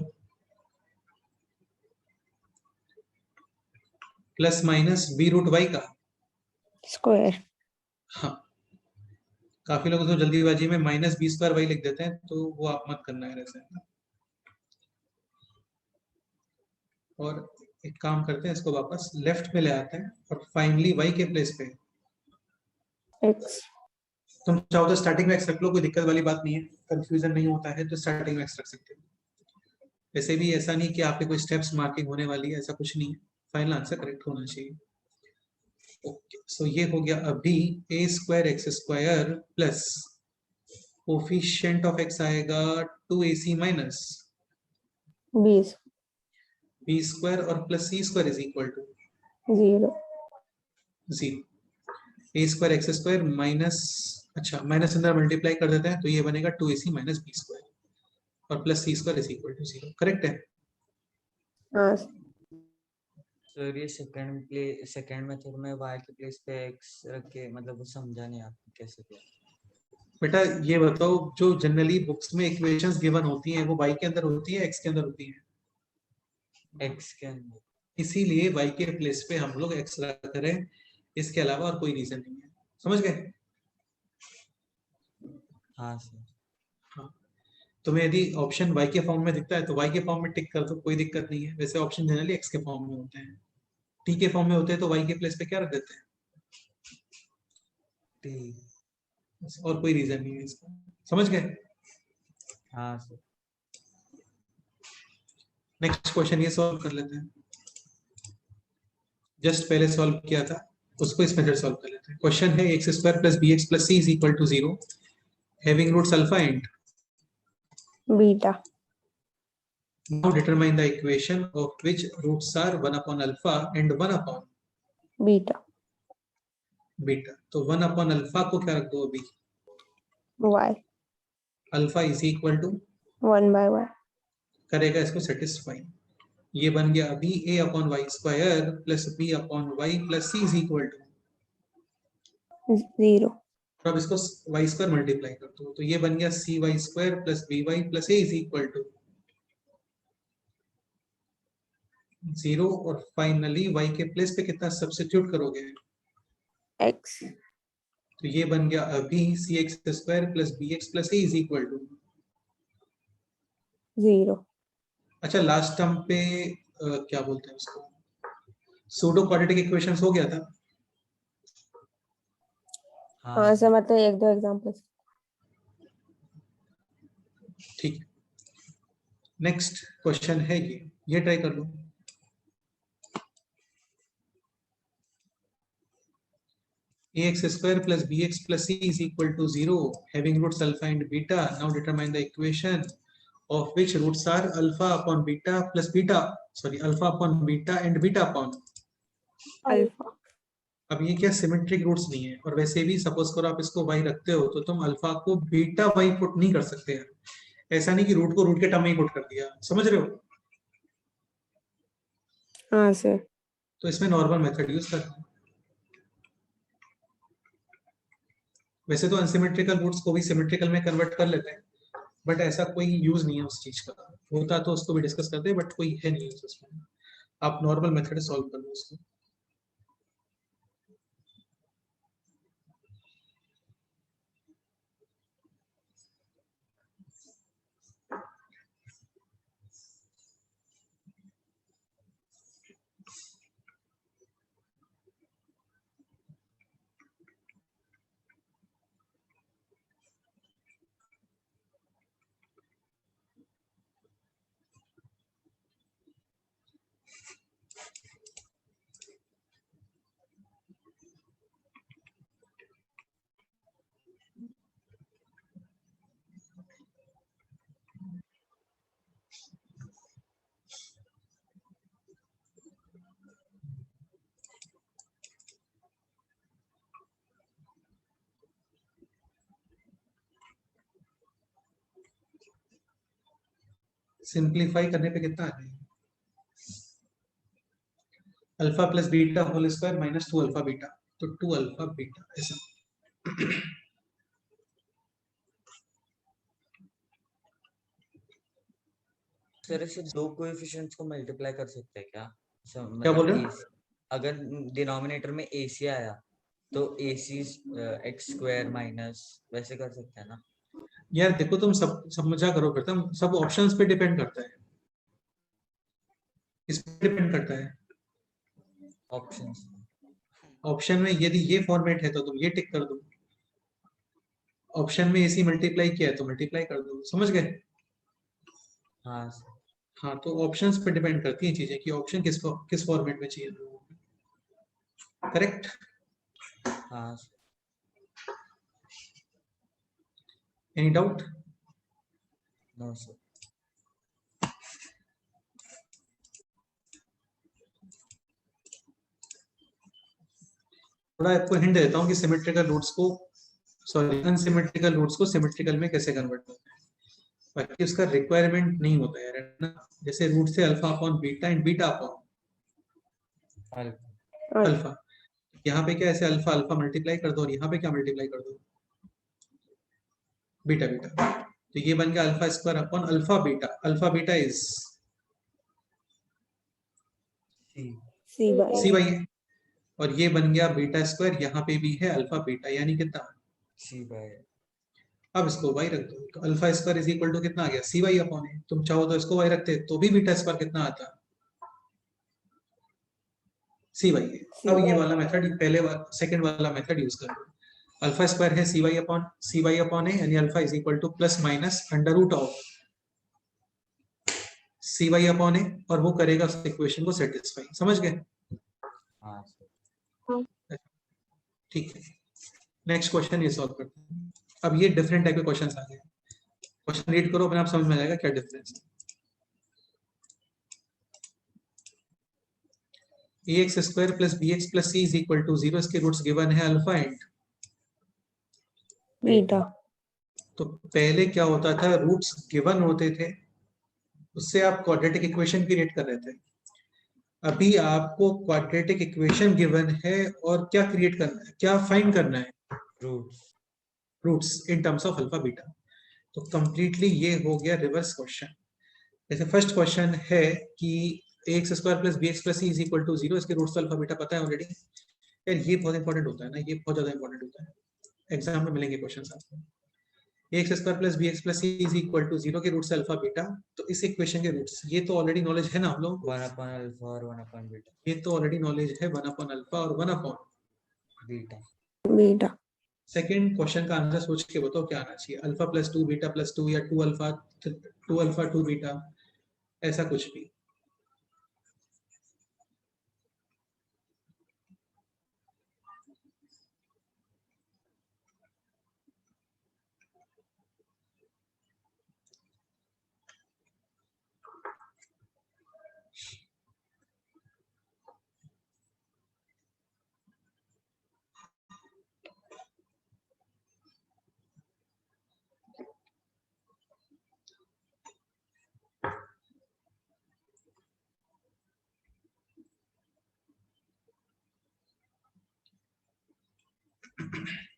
Plus minus b root y का। स्क्वायर। हाँ, काफी लोग तो जल्दीबाजी में माइनस बी स्क्वायर वाई लिख देते हैं, तो वो आप मत करना है ऐसे। और एक काम करते हैं, इसको वापस लेफ्ट में ले आते हैं और फाइनली वाई के प्लेस पे एक्स। तुम चाहो तो स्टार्टिंग में एक्स रख लो, कोई दिक्कत वाली बात नहीं है, कंफ्यूजन नहीं होता है तो स्टार्टिंग में एक्स रख सकते हो। वैसे भी ऐसा नहीं कि आपके कोई स्टेप्स मार्किंग होने वाली है, ऐसा कुछ नहीं है, फाइनल आंसर करेक्ट होना चाहिए। ओके, सो ये हो गया अभी a square x square plus coefficient of x आएगा 2ac माइनस बीस। बी स्क्वायर और plus c square is equal to 0। 0। A square x square minus, अच्छा माइनस अंदर मल्टीप्लाई कर देते हैं तो ये बनेगा 2ac माइनस बी स्क्वायर और plus c square is equal to 0। Correct है? हाँ सर ये सेकंड मेथड में y के प्लेस पे x रख के मतलब वो समझा नहीं आपको कैसे किया। बेटा ये बताओ, जो जनरली बुक्स में इक्वेशंस गिवन होती हैं वो y के अंदर होती है x के अंदर होती है? x के अंदर। इसीलिए y के प्लेस पे हम लोग x रख रहे हैं, इसके अलावा और कोई रीजन नहीं है। समझ गए? हाँ सर। हाँ, तुम्हें यदि ऑप्शन y के फॉर्म में दिखता है तो y के फॉर्म में टिक कर दो, कोई दिक्कत नहीं है। वैसे ऑप्शन जनरली x के फॉर्म में होते हैं, t के फॉर्म में होते हैं तो y के प्लेस पे क्या रख देते हैं? ठीक। बस, और कोई रीजन नहीं है इसका। समझ गए? हाँ सर। नेक्स्ट क्वेश्चन ये सॉल्व कर लेते हैं, जस्ट पहले सॉल्व किया था उसको इस मेथड सॉल्व कर लेते हैं। क्वेश्चन है x square plus B x plus c is equal to 0 having roots alpha and beta. now determine the equation of which roots are 1 upon alpha and 1 upon beta. Beta. तो 1 upon alpha को क्या रख दो अभी? y। Alpha is equal to 1/y। करेगा इसको satisfy. ये बन गया अभी a upon y square plus b upon y plus c is equal to 0। अब इसको वाई स्क्वायर मल्टीप्लाई कर दो तो ये बन गया c y square plus b y plus A is equal to 0। और फाइनली y के प्लेस पे कितना सब्स्टिट्यूट करोगे? x। तो ये बन गया अभी c x square plus B x plus A is equal to 0। अच्छा लास्ट टर्म पे क्या बोलते हैं उसको, सूडो क्वाड्रेटिक इक्वेशंस हो गया था। हाँ सर, मतलब 1-2 एग्जांपल। ठीक, नेक्स्ट क्वेश्चन है ये ट्राई कर लो। ax square plus bx plus c is equal to 0 having roots alpha and beta. Now determine the equation of which roots are alpha upon beta plus beta, sorry alpha upon beta and beta upon alpha. अब ये क्या symmetric roots नहीं है, और वैसे भी suppose करो आप इसको y रखते हो तो तुम अल्फा को बीटा y पुट नहीं कर सकते हैं। ऐसा नहीं कि रूट को रूट के टर्म में ही पुट कर दिया, समझ रहे हो? हाँ सर। तो इसमें नॉर्मल मेथड यूज करते हैं। वैसे तो अनसिमेट्रिकल रूट्स को भी सिमेट्रिकल में कन्वर्ट कर लेते हैं, बट ऐसा कोई यूज नहीं है उस चीज का। होता तो उसको भी डिस्कस करते हैं, बट कोई है नहीं उसमें। आप नॉर्मल मेथड सॉल्व कर लो उसको। सिंप्लीफाई करने पे कितना आ जाएगा? Alpha plus beta whole square minus 2 alpha beta, तो 2 अल्फा बीटा ऐसा। सर ऐसे दो कोएफिशिएंट्स को मल्टीप्लाई कर सकते हैं क्या? क्या बोल रहे हो? अगर डिनोमिनेटर में AC आया तो AC x स्क्वायर माइनस वैसे कर सकते हैं ना? यार देखो तुम सब मजा करो करता है, सब ऑप्शंस पे डिपेंड करता है, इस पे डिपेंड करता है। ऑप्शंस ऑप्शन में यदि ये फॉर्मेट है तो तुम ये टिक कर दो, ऑप्शन में AC मल्टीप्लाई किया है तो मल्टीप्लाई कर दो, समझ गए? हाँ हाँ, तो ऑप्शंस पे डिपेंड करती हैं चीजें कि ऑप्शन किस फॉर्मेट में चाहिए। करेक्ट? हाँ एनी डाउट? No sir. थोड़ा आपको हिंट देता हूँ कि सिमेट्रिकल रूट्स को, सॉरी अनसिमेट्रिकल रूट्स को सिमेट्रिकल में कैसे कन्वर्ट होते हैं, बाकी उसका रिक्वायरमेंट नहीं होता है ना। जैसे रूट से alpha upon beta and beta upon alpha, यहाँ पे क्या ऐसे अल्फा अल्फा मल्टीप्लाई कर दो और यहाँ पे क्या मल्टीप्लाई कर दो, बीटा बीटा, तो ये बन गया alpha square upon alpha beta is c by है, और ये बन गया बीटा स्क्वायर, यहाँ पे भी है अल्फा बीटा, यानी कितना सी बाय। अब इसको वाई रख दो, तो alpha square is equal to कितना आ गया सी वाई अपॉन ए। तुम चाहो तो इसको वाई रखते तो भी बीटा स्क्वायर कितना आता सी वाई है। अब ये वाला मेथड पहले सेकंड वाला मेथड यूज कर लो, अल्फा स्क्वायर है सी वाई अपॉन ए, यानी alpha is equal to plus minus under root of c y upon a, और वो करेगा उस इक्वेशन को सेटिस्फाई, समझ गए? हाँ ठीक है, नेक्स्ट क्वेश्चन ये सॉल्व करते हैं। अब ये डिफरेंट टाइप के क्वेश्चंस आ गए, क्वेश्चन रीड करो अपने आप समझ में आ जाएगा क्या डिफरेंस है। ax square plus bx plus c is equal to 0, इसके रूट्स गिवन है अल्फा एंड बीटा। तो पहले क्या होता था, रूट्स गिवन होते थे, उससे आप क्वाड्रेटिक इक्वेशन क्रिएट कर रहे थे। अभी आपको क्वाड्रेटिक इक्वेशन गिवन है और क्या क्रिएट करना है, क्या फाइंड करना है, roots in terms of alpha beta. तो कंप्लीटली ये हो गया रिवर्स क्वेश्चन। जैसे फर्स्ट क्वेश्चन है कि ax square plus bx plus c is equal to 0, इसके रूट्स अल्फा बीटा पता है ऑलरेडी। यार ये बहुत इंपॉर्टेंट होता है ना, ये बहुत ज्यादा इंपॉर्टेंट होता है, एग्जाम में मिलेंगे क्वेश्चंस आपको। ax square plus bx plus c is equal to 0 के रूट्स अल्फा बीटा, तो इस इक्वेशन के रूट्स, ये तो ऑलरेडी नॉलेज है ना हम लोगों को, 1 upon अल्फा और 1 upon बीटा। ये तो ऑलरेडी नॉलेज है 1 अपॉन अल्फा और 1 अपॉन बीटा। सेकंड क्वेश्चन का आंसर सोच के बताओ क्या आना चाहिए, अल्फा प्लस 2 बीटा प्लस 2 या 2 अल्फा 2 बीटा, ऐसा कुछ भी।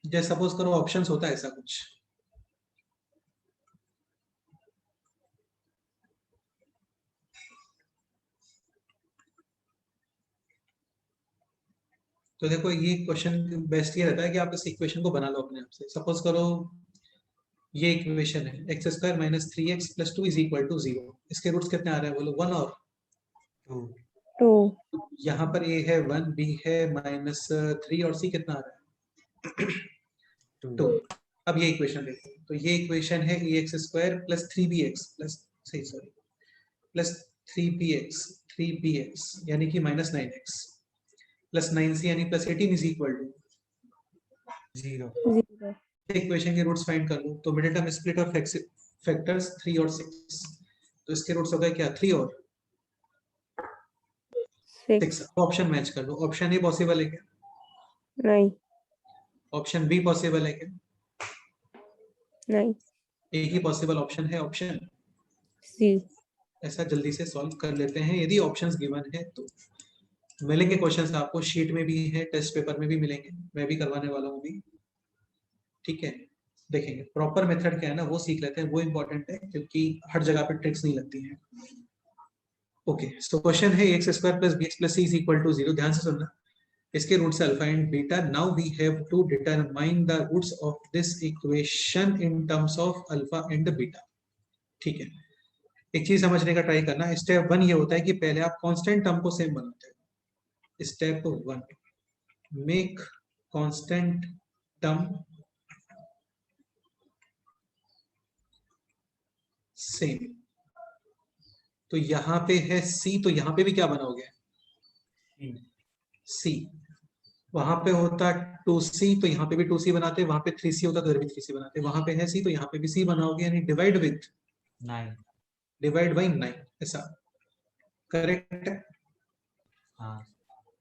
जैसे सपोज करो ऑप्शंस होता है ऐसा कुछ, तो देखो ये क्वेश्चन बेस्ट ये रहता है कि आप इस इक्वेशन को बना लो अपने आप से। सपोज करो ये इक्वेशन है x square minus 3x plus 2 is equal to 0, इसके रूट्स कितने आ रहे हैं बोलो, 1 और 2। यहाँ पर a है 1, b है माइनस 3 और c कितना आ रहा है 2। अब ये इक्वेशन देखो, तो ये इक्वेशन है ax square plus 3bx plus 3bx यानी कि माइनस 9x प्लस 9c यानी plus 18 is equal to 0। Equation के रूट्स फाइंड कर लो, तो middle term split of factors 3 और 6, तो इसके रूट्स हो गए क्या 3 और 6। ऑप्शन मैच कर लो, ऑप्शन ए पॉसिबल है क्या, नहीं। ऑप्शन बी पॉसिबल है क्या, नहीं। एक ही पॉसिबल ऑप्शन है ऑप्शन सी। ऐसा जल्दी से सॉल्व कर लेते हैं यदि ऑप्शंस गिवन है तो। मिलेंगे क्वेश्चंस आपको, शीट में भी है, टेस्ट पेपर में भी मिलेंगे, मैं भी करवाने वाला हूँ भी, ठीक है। देखेंगे प्रॉपर मेथड क्या है ना, वो सीख लेते हैं, वो इंपॉर्टेंट है क्योंकि हर जगह पे ट्रिक्स नहीं लगती हैं। ओके, सो क्वेश्चन है x square plus B x plus c is equal to 0। ध्यान से सुनना, इसके roots alpha and beta. Now we have to determine the roots of this equation in terms of alpha and beta. ठीक है, एक चीज समझने का ट्राई करना। स्टेप 1 ये होता है कि पहले आप कांस्टेंट टर्म को सेम बनाते हो। Step 1, make constant term same. तो यहां पे है c, तो यहां पे भी क्या बनाओगे? c। वहां पे होता 2c, तो यहाँ पे भी 2c बनाते, वहां पे 3c होता तो इधर भी 3c बनाते। वहां पे है c, तो यहाँ पे भी c बनाओगे, यानी डिवाइड विथ 9। डिवाइड बाई 9, ऐसा करेक्ट है? हाँ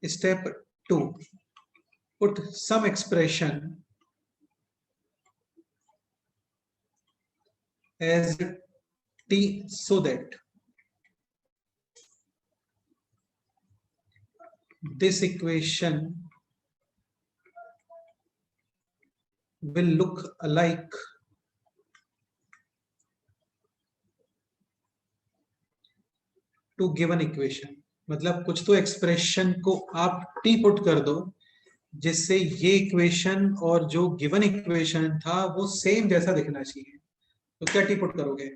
step 2, put some expression as t so that this equation will look alike to given equation। मतलब कुछ तो एक्सप्रेशन को आप t पुट कर दो जिससे ये इक्वेशन और जो गिवन इक्वेशन था वो सेम जैसा दिखना चाहिए। तो क्या t पुट करोगे?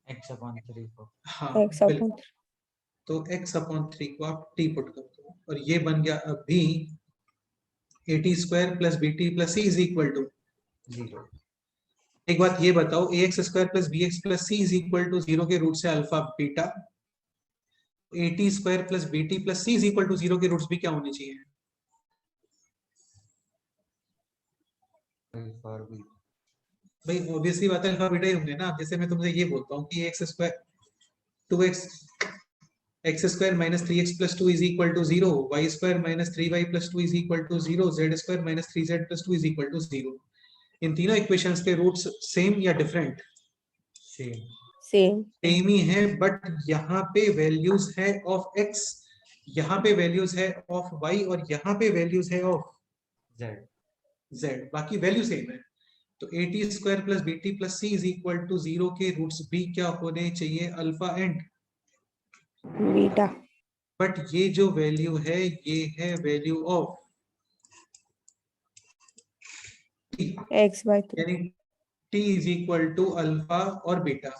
x/3 को। हाँ x upon बिल्कुल। तो x/3 को आप t पुट कर दो और ये बन गया अभी at square plus bt plus c is equal to 0। एक बात ये बताओ, ax square plus bx plus c is equal to 0 के रूट से alpha beta, at square plus bt plus c is equal to 0 के रूट्स भी क्या होने चाहिए? Alpha beta. भाई ऑब्वियसली बात है अल्फा बीटा ही होंगे ना। जैसे मैं तुमसे ये बोलता हूँ कि x square 2x x square minus 3x plus 2 is equal to 0, y square minus 3y plus 2 is equal to 0, z square minus 3z plus 2 is equal to 0। इन तीनों इक्वेशंस के रूट्स सेम या डिफरेंट? सेम। same सेम ही है, but यहाँ पे values है of x, यहाँ पे वैल्यूज है ऑफ y और यहाँ पे वैल्यूज है ऑफ z। z, बाकी वैल्यू सेम है। तो at square plus bt plus c is equal to 0 के रूट्स भी क्या होने चाहिए? अल्फा एंड beta बट ये जो वैल्यू है ये है वैल्यू ऑफ t, x/3 यानी t is equal to alpha और बीटा।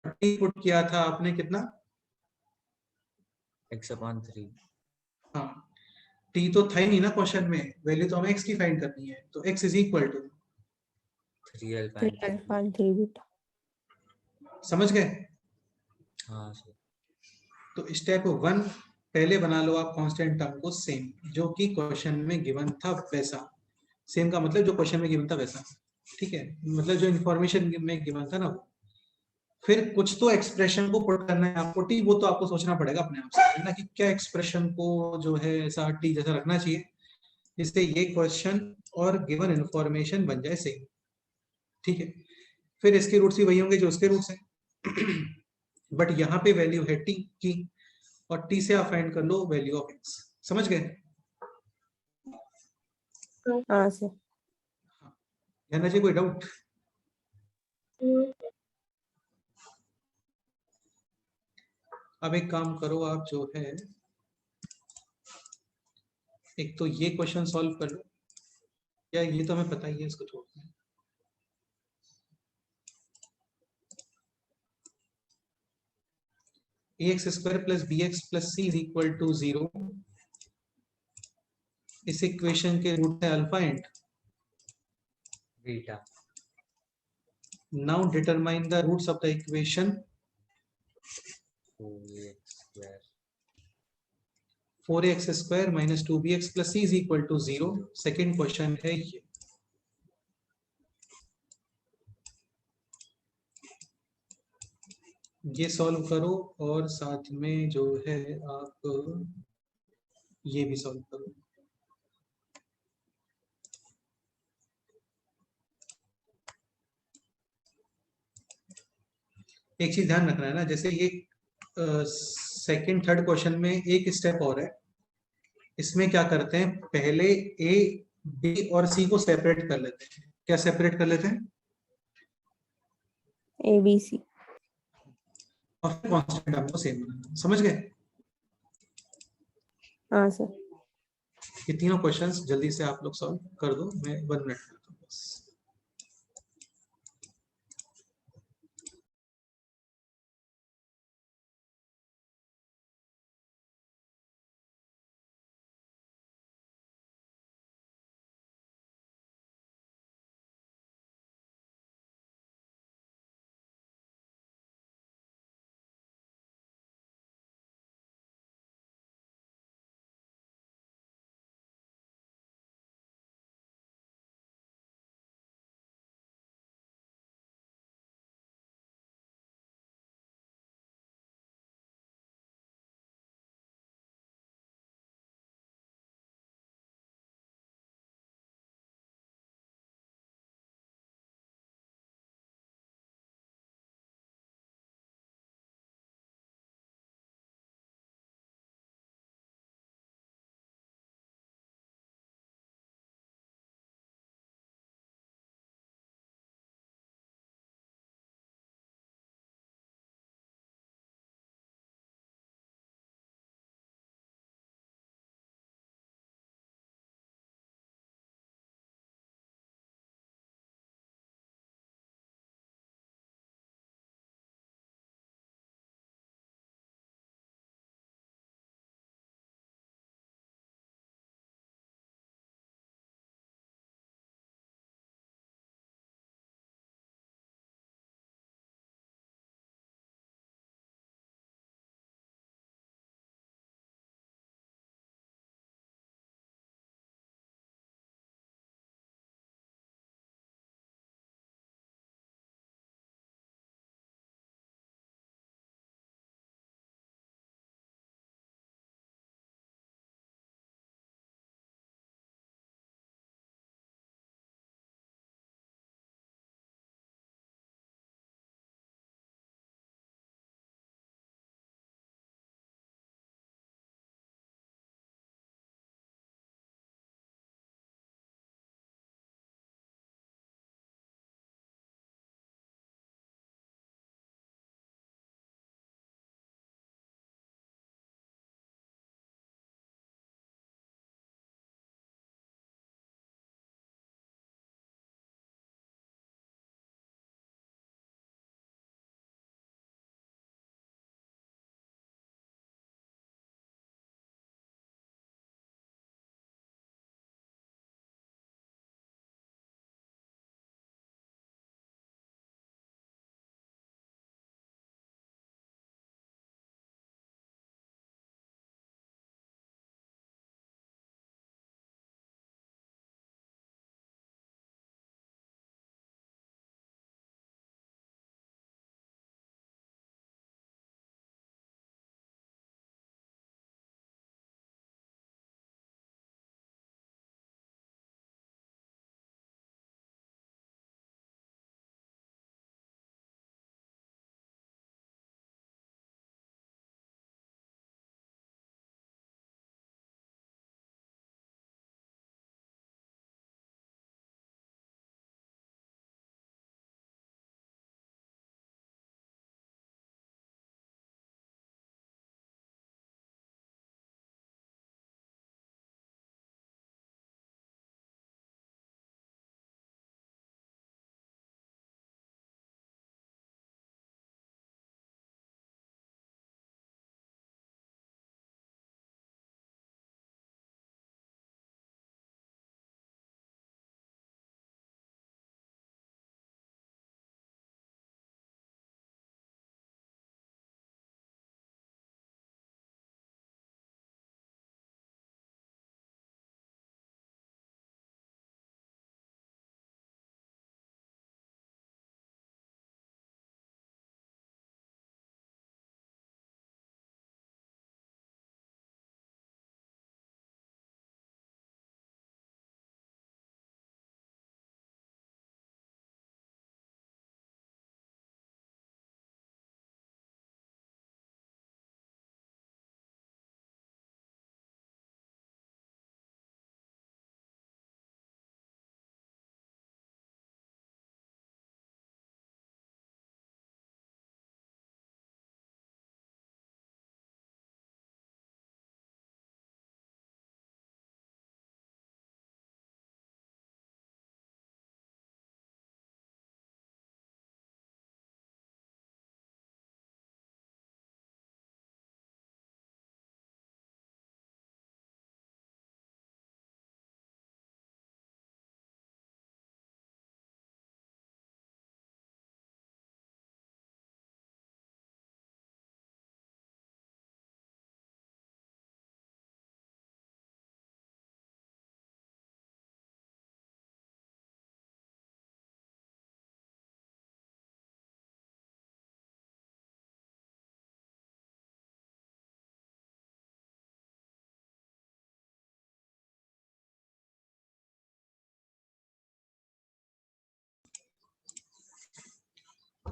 t पुट किया था आपने कितना? x/3। हाँ, t तो था ही नहीं ना क्वेश्चन में, वैल्यू तो हमें x की फाइंड करनी है। तो x is equal to 3 alpha 3 and alpha and 3 beta समझ गए? हाँ सर। तो स्टेप 1 पहले बना लो आप कांस्टेंट टर्म को सेम, जो कि क्वेश्चन में गिवन था वैसा। सेम का मतलब जो क्वेश्चन में गिवन था वैसा, ठीक है? मतलब जो इंफॉर्मेशन में गिवन था ना वो। फिर कुछ तो एक्सप्रेशन को पुट करना है आपको टी, वो तो आपको सोचना पड़ेगा अपने आप से ना कि क्या एक्सप्रेशन को जो है ऐसा टी जैसा रखना चाहिए जिससे ये क्वेश्चन और गिवन इंफॉर्मेशन बन जाए सेम। ठीक है, फिर इसके रूट्स भी वही होंगे जो उसके रूट्स हैं बट यहाँ पे वैल्यू है टी की और टी से आप फाइंड कर लो वैल्यू ऑफ एक्स। समझ गए? हाँ सर ध्यान रखिए, कोई डाउट? अब एक काम करो आप, जो है एक तो ये क्वेश्चन सॉल्व कर लो, या ये तो हमें पता ही है, इसको छोड़ दें। ax square plus bx plus c is equal to 0। इस इक्वेशन के रूट है alpha and beta. Now determine the roots of the equation 4x square minus 2bx plus c is equal to 0। Second question है ये। ये solve करो और साथ में जो है आप ये भी सॉल्व करो। एक चीज ध्यान रखना है ना, जैसे ये सेकंड थर्ड क्वेश्चन में एक स्टेप और है। इसमें क्या करते हैं, पहले ए बी और सी को सेपरेट कर लेते हैं। क्या सेपरेट कर लेते हैं ABC। और फिर कांस्टेंट आपको सेम बनाना, समझ गए? हाँ सर। ये तीनों क्वेश्चंस जल्दी से आप लोग सॉल्व कर दो, मैं 1 मिनट करता हूँ बस।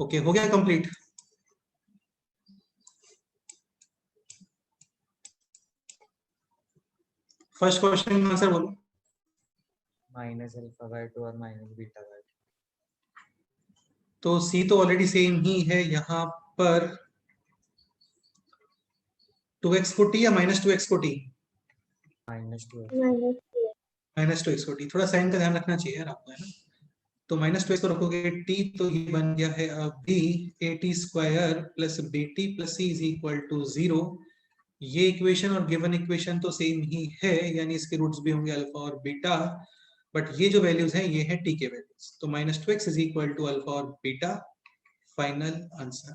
ओके, हो गया कंप्लीट? फर्स्ट क्वेश्चन का आंसर बोलो। माइनस अल्फा बाय 2 और माइनस बीटा बाय 2। तो सी तो ऑलरेडी सेम ही है यहाँ पर। 2x को t या -2x को t? -2 -2x को t। थोड़ा साइन का ध्यान रखना चाहिए यार आपको, है ना। तो -2x को रखोगे t, तो ये बन गया है अभी at² plus bt plus c is equal to 0। ये इक्वेशन और गिवन इक्वेशन तो सेम ही है, यानी इसके रूट्स भी होंगे अल्फा और बीटा, बट ये जो वैल्यूज हैं ये है t के वैल्यूज। तो -2x is equal to alpha और beta. Final answer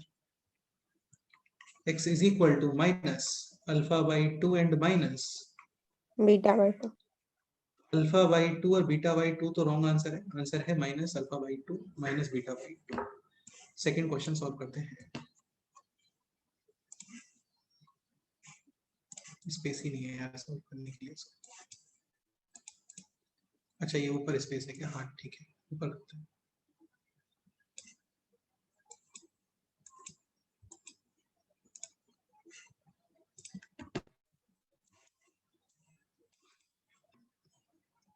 x is equal to minus alpha by 2 and minus beta by 2। Alpha by 2 और बीटा बाई 2 तो रॉन्ग आंसर है। आंसर है minus alpha by 2 minus beta by 2। Second question solve करते हैं। Space ही नहीं है यार solve करने के लिए। अच्छा ये ऊपर स्पेस है क्या? हाँ ठीक है, ऊपर करते हैं।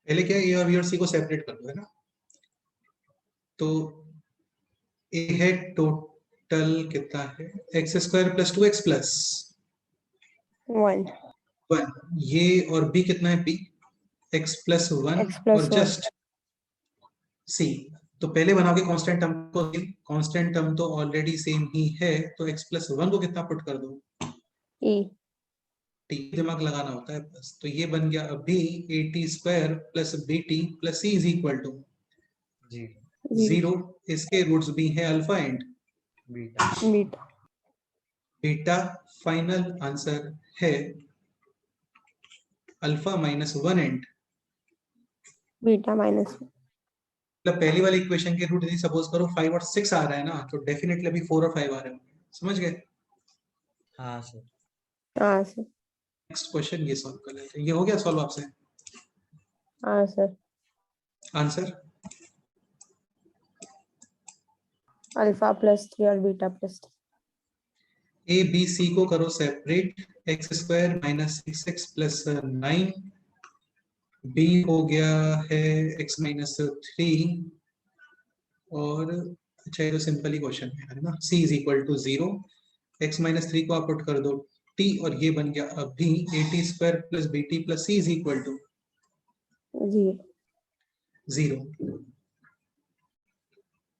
पहले क्या ए और बी और सी को सेपरेट कर दो, है ना। तो ए है टोटल कितना है, x² प्लस 2x प्लस 1 1। ये और b कितना है, b x plus 1 x plus और 1 जस्ट c। तो पहले बनाओगे कांस्टेंट टर्म को। कांस्टेंट टर्म तो ऑलरेडी सेम ही है, तो x प्लस 1 को कितना पुट कर दो, e t। दिमाग लगाना होता है बस। तो ये बन गया अभी at² plus bt plus c is equal to 0। इसके रूट्स भी है alpha and beta. Beta beta. Final answer है अल्फा -1 एंड बीटा माइनस। मतलब पहली वाली इक्वेशन के रूट यदि सपोज करो 5 और 6 आ रहा है ना, तो डेफिनेटली अभी 4 और 5 आ रहे होंगे। समझ गए? हाँ सर। हाँ सर। नेक्स्ट क्वेश्चन ये सॉल्व कर लेते हैं। ये हो गया सॉल्व आपसे? हाँ सर। आंसर अल्फा प्लस 3 और beta plus 3। A b c को करो separate. x² minus 6x plus 9, B हो गया है x माइनस 3, और अच्छा ये तो सिंपल ही क्वेश्चन है ना। c is equal to 0। x minus 3 को आप पुट कर दो t, और ये बन गया अभी at² plus bt plus c is equal to 0।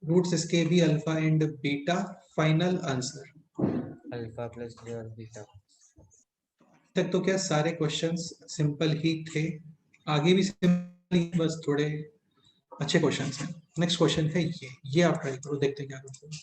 Roots इसके भी alpha and beta. Final answer alpha plus 3 और बीटा। तक तो क्या सारे क्वेश्चंस सिंपल ही थे, आगे भी सिंपल ही, बस थोड़े अच्छे क्वेश्चंस हैं। नेक्स्ट क्वेश्चन है ये आप ट्राई करो, देखते हैं क्या करते हैं।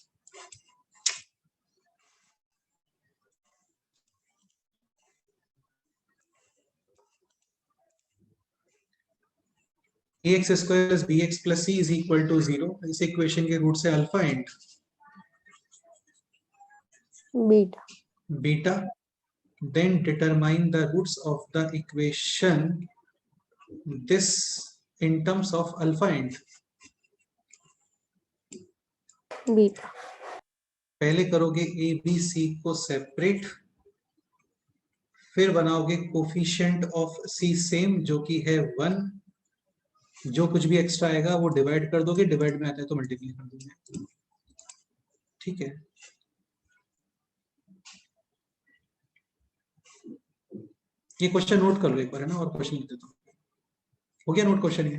ax² plus bx plus c is equal to 0। इस इक्वेशन के रूट से alpha and beta beta. Then determine the roots of the equation this in terms of alpha and beta. पहले करोगे ए बी सी को सेपरेट, फिर बनाओगे coefficient of C same जो कि है 1। जो कुछ भी एक्स्ट्रा आएगा वो डिवाइड कर दोगे, डिवाइड में आता है तो मल्टीप्लाई कर दोगे। ठीक है, ये क्वेश्चन नोट कर लो एक बार, है ना, और क्वेश्चन लिख देता हूं। हो गया नोट क्वेश्चन ये?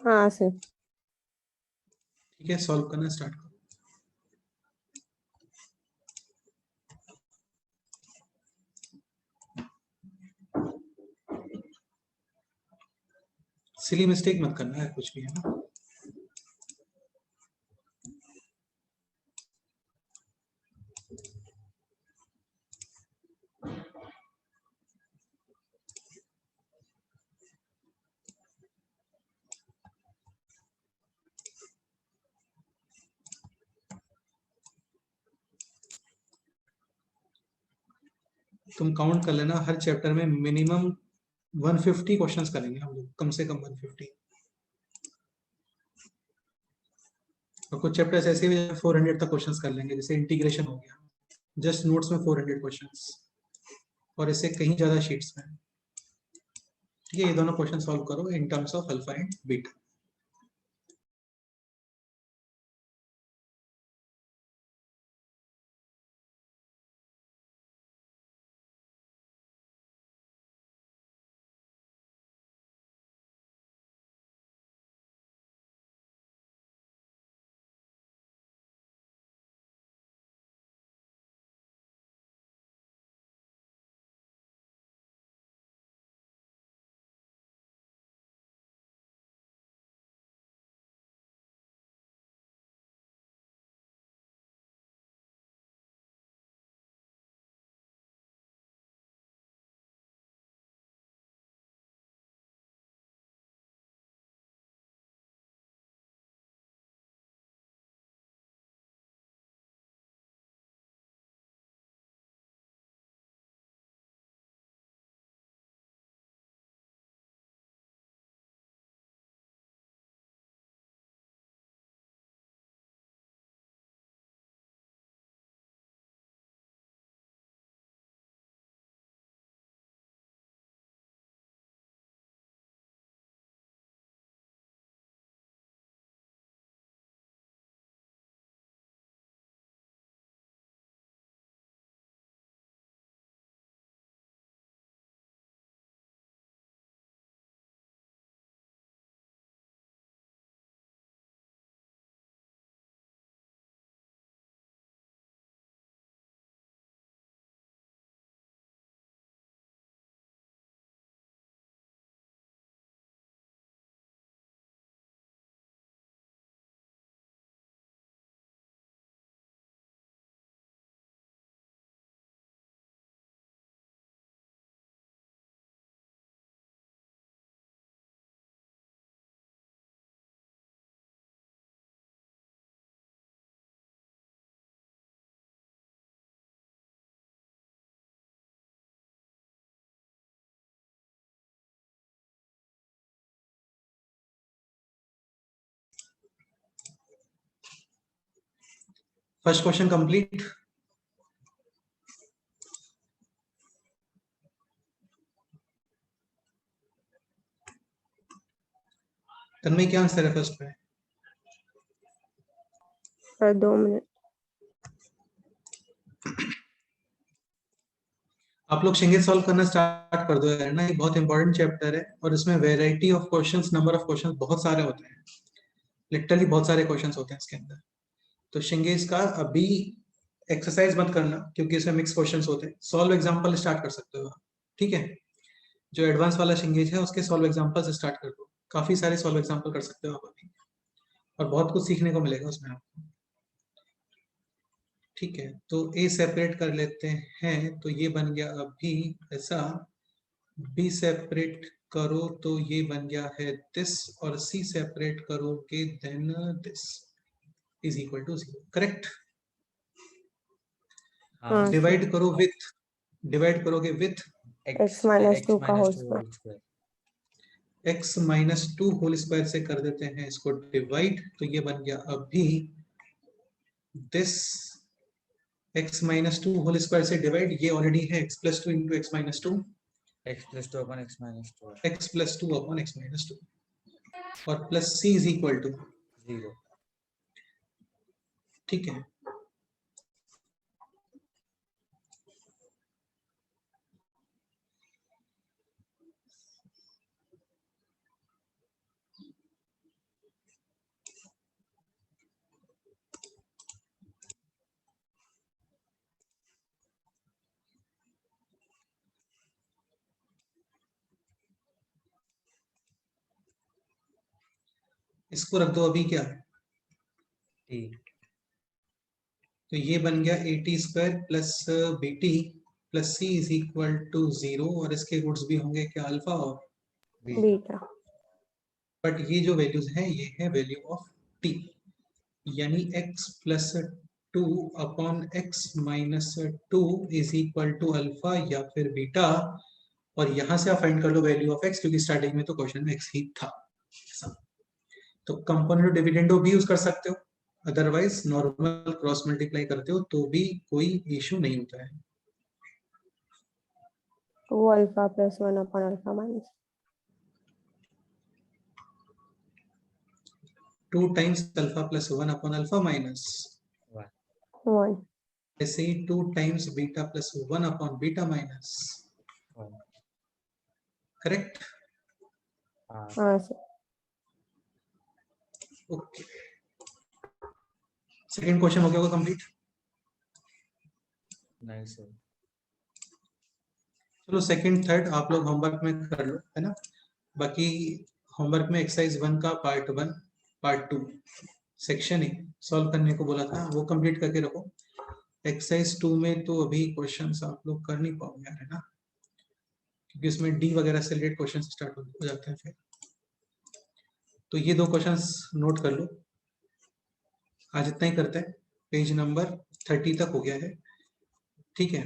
हाँ सर। ठीक है, सॉल्व करना स्टार्ट करो। सिली मिस्टेक मत करना है कुछ भी, है ना। तुम काउंट कर लेना, हर चैप्टर में मिनिमम 150 क्वेश्चंस करेंगे हम लोग, कम से कम 150। और कुछ चैप्टर्स ऐसे भी 400 तक क्वेश्चंस कर लेंगे, जैसे इंटीग्रेशन हो गया, जस्ट नोट्स में 400 क्वेश्चंस, और इससे कहीं ज्यादा शीट्स में। ठीक है, ये दोनों क्वेश्चन सॉल्व करो in terms of alpha and beta. First question complete. Tanmay क्या आंसर है फर्स्ट पे? 2 मिनट। आप लोग शिंगे सॉल्व करना स्टार्ट कर दो यार ना, ये बहुत इंपॉर्टेंट चैप्टर है और इसमें variety of questions, number of questions बहुत सारे होते हैं, लिटरली बहुत सारे क्वेश्चंस होते हैं इसके अंदर। तो शिंगेस का अभी एक्सरसाइज मत करना क्योंकि इसमें मिक्स क्वेश्चंस होते हैं, सॉल्व एग्जांपल स्टार्ट कर सकते हो आप। ठीक है, जो एडवांस वाला शिंगेज है उसके सॉल्व एग्जांपल से स्टार्ट कर दो, काफी सारे सॉल्व एग्जांपल कर सकते हो आप अभी, और बहुत कुछ सीखने को मिलेगा उसमें आपको। ठीक है, तो ए सेपरेट कर लेते हैं, तो ये बन गया अभी ऐसा, बी सेपरेट करो तो ये बन गया है दिस, और सी सेपरेट करोगे then this is equal to 0। Correct? हाँ, डिवाइड करो विथ, डिवाइड करोगे विथ x minus 2 का whole square. x minus 2 whole square से कर देते हैं इसको डिवाइड, तो ये बन गया अभी this x minus 2 whole square से डिवाइड, ये ऑलरेडी है x plus 2 into x minus 2, x plus 2 upon x minus 2 x plus 2 upon x minus 2, और plus c is equal to 0। ठीक है, इसको रख दो अभी क्या, t तो ये बन गया a square plus b t plus c is equal to 0, और इसके रूट्स भी होंगे क्या, अल्फा और beta बीटा। बट ये जो वैल्यूज हैं ये है वैल्यू ऑफ टी, यानी x plus 2 upon x minus 2 is equal to alpha या फिर बीटा, और यहाँ से आप फाइंड कर लो वैल्यू ऑफ x, क्योंकि स्टार्टिंग में तो क्वेश्चन में x ही था। तो कंपोनेंट डिविडेंडो भी यूज कर सकते हो, अदरवाइज नॉर्मल क्रॉस मल्टीप्लाई करते हो तो भी कोई इश्यू नहीं होता है। 2 alpha plus 1 upon alpha minus 2 times alpha plus 1 upon alpha minus, 1 ऐसे ही 2 times beta plus 1 upon beta minus, 1। Correct? हाँ हाँ सर। ओके, सेकंड क्वेश्चन हो गया होगा कंप्लीट। नहीं सर। चलो सेकंड थर्ड आप लोग होमवर्क में कर लो, है ना। बाकी होमवर्क में एक्सरसाइज 1 का पार्ट 1 पार्ट 2 सेक्शन ही सॉल्व करने को बोला था, वो कंप्लीट करके रखो। एक्सरसाइज 2 में तो अभी क्वेश्चंस आप लोग कर नहीं पाओगे यार, है ना, क्योंकि इसमें डी वगैरह से रिलेटेड क्वेश्चन स्टार्ट हो जाते हैं फिर। तो ये 2 क्वेश्चंस नोट कर लो, आज इतना ही करते हैं। पेज नंबर 30 तक हो गया है, ठीक है।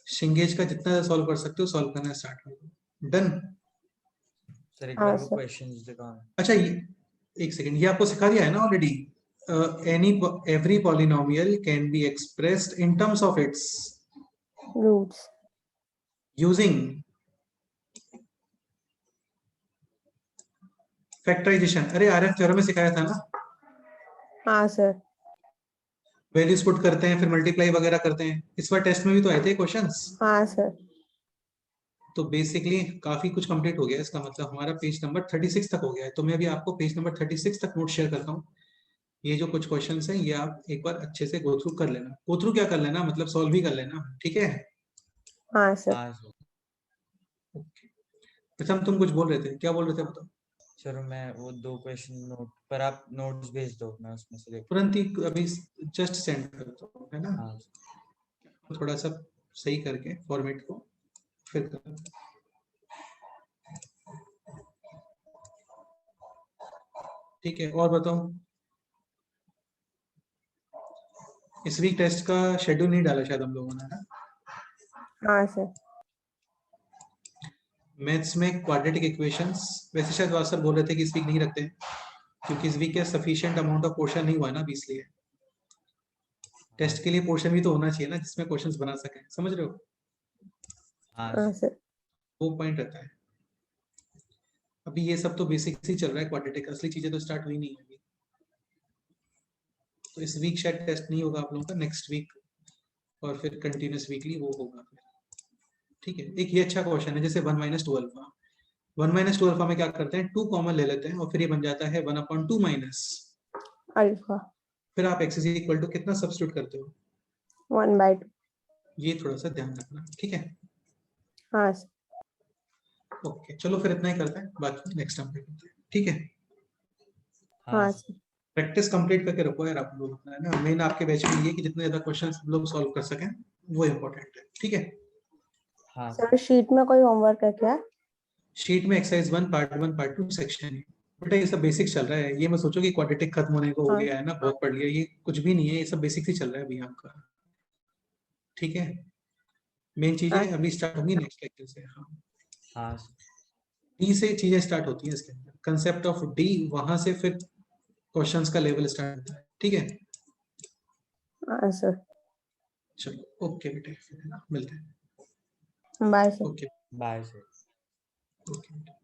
शिंगेज का जितना सॉल्व कर सकते हो सॉल्व करना स्टार्ट करो। डन। सर एक हाँ बार वो सर। क्वेश्चंस दिखाओ। अच्छा ये एक सेकंड, ये आपको सिखा दिया है ना already. Any every polynomial can be expressed in terms of its roots using factorization. अरे आरएफ थ्योरम में सिखाया था ना, हाँ सर। वैल्यूज पुट करते हैं फिर मल्टीप्लाई वगैरह करते हैं। इस बार टेस्ट में भी तो आए थे क्वेश्चंस। हाँ सर। तो बेसिकली काफी कुछ कंप्लीट हो गया, इसका मतलब हमारा पेज नंबर 36 तक हो गया है। तो मैं भी आपको पेज नंबर 36 तक नोट शेयर करता हूँ। ये जो कुछ क्वेश्चंस हैं ये आप एक बार अच्छे से गो थ्रू कर लेना। गो थ्रू क्या कर लेना, मतलब सॉल्व भी कर लेना, ठीक है। हाँ सर। हाँ सर। ओके, प्रथम तुम कुछ बोल रहे थे, क्या बोल रहे थे बताओ। सर मैं वो 2 क्वेश्चन नोट पर आप नोट्स भेज दो, मैं उसमें से देख। तुरंत ही अभी जस्ट सेंड कर दो, है ना। हाँ थोड़ा सा सही करके फॉर्मेट को फिर कर। ठीक है, और बताओ। इस वीक टेस्ट का शेड्यूल नहीं डाला शायद हम लोगों ने, ना। हाँ सर। मैथ्स में क्वाड्रेटिक इक्वेशंस वैसे शायद वासर बोल रहे थे कि इस वीक नहीं रखते हैं, क्योंकि इस वीक का सफिशिएंट अमाउंट ऑफ पोर्शन नहीं हुआ ना, अभी इसलिए। टेस्ट के लिए पोर्शन भी तो होना चाहिए ना, जिसमें क्वेश्चंस बना सके, समझ रहे हो। हाँ हाँ सर। वो पॉइंट रहता है। अभी ये सब तो बेसिक्स ही चल रहा है, क्वाड्रेटिक असली चीजें तो स्टार्ट हुई नहीं है अभी। तो इस वीक शायद टेस्ट नहीं होगा आप लोगों का, नेक्स्ट वीक और फिर कंटिन्यूस वीकली वो होगा फिर। ठीक है, एक ये अच्छा क्वेश्चन है, जैसे 1 माइनस 2 अल्फा। 1 माइनस 2 अल्फा में क्या करते हैं, 2 कॉमन ले लेते हैं और फिर ये बन जाता है 1 अपॉन 2 माइनस, अल्फा फिर आप x इज इक्वल टू कितना सब्स्टिट्यूट करते हो। 1/2। ये थोड़ा सा ध्यान रखना, ठीक है। हाँ सर। ओके चलो फिर इतना ही करते हैं, बाकी नेक्स्ट टाइम पे करते हैं, ठीक है। हाँ हाँ सर। सर। प्रैक्टिस कंप्लीट करके रखो यार आप लोग अपना, है ना। मेन आपके बैच में ये है कि जितने ज्यादा क्वेश्चंस लोग सॉल्व कर सकें वो इम्पोर्टेंट है, ठीक है। हाँ सर शीट में कोई होमवर्क है क्या? शीट में एक्सरसाइज 1 पार्ट 1 पार्ट 2 सेक्शन है बेटा, ये सब बेसिक चल रहा है। ये मैं सोचो कि क्वाड्रेटिक खत्म होने को हो हाँ। गया है ना, बहुत पढ़ लिया, ये कुछ भी नहीं है, ये सब बेसिक ही चल रहा है अभी आपका, ठीक है। मेन चीजें हाँ। अभी स्टार्ट होंगी नेक्स्ट लेक्चर से। हाँ, हाँ सर। डी से चीजें स्टार्ट होती हैं, इसके अंदर कंसेप्ट ऑफ डी, वहां से फिर क्वेश्चंस का लेवल स्टार्ट होता है, ठीक है। हाँ सर। चलो ओके बेटे, फिर है ना, मिलते हैं। Bye sir. Okay bye sir. Okay.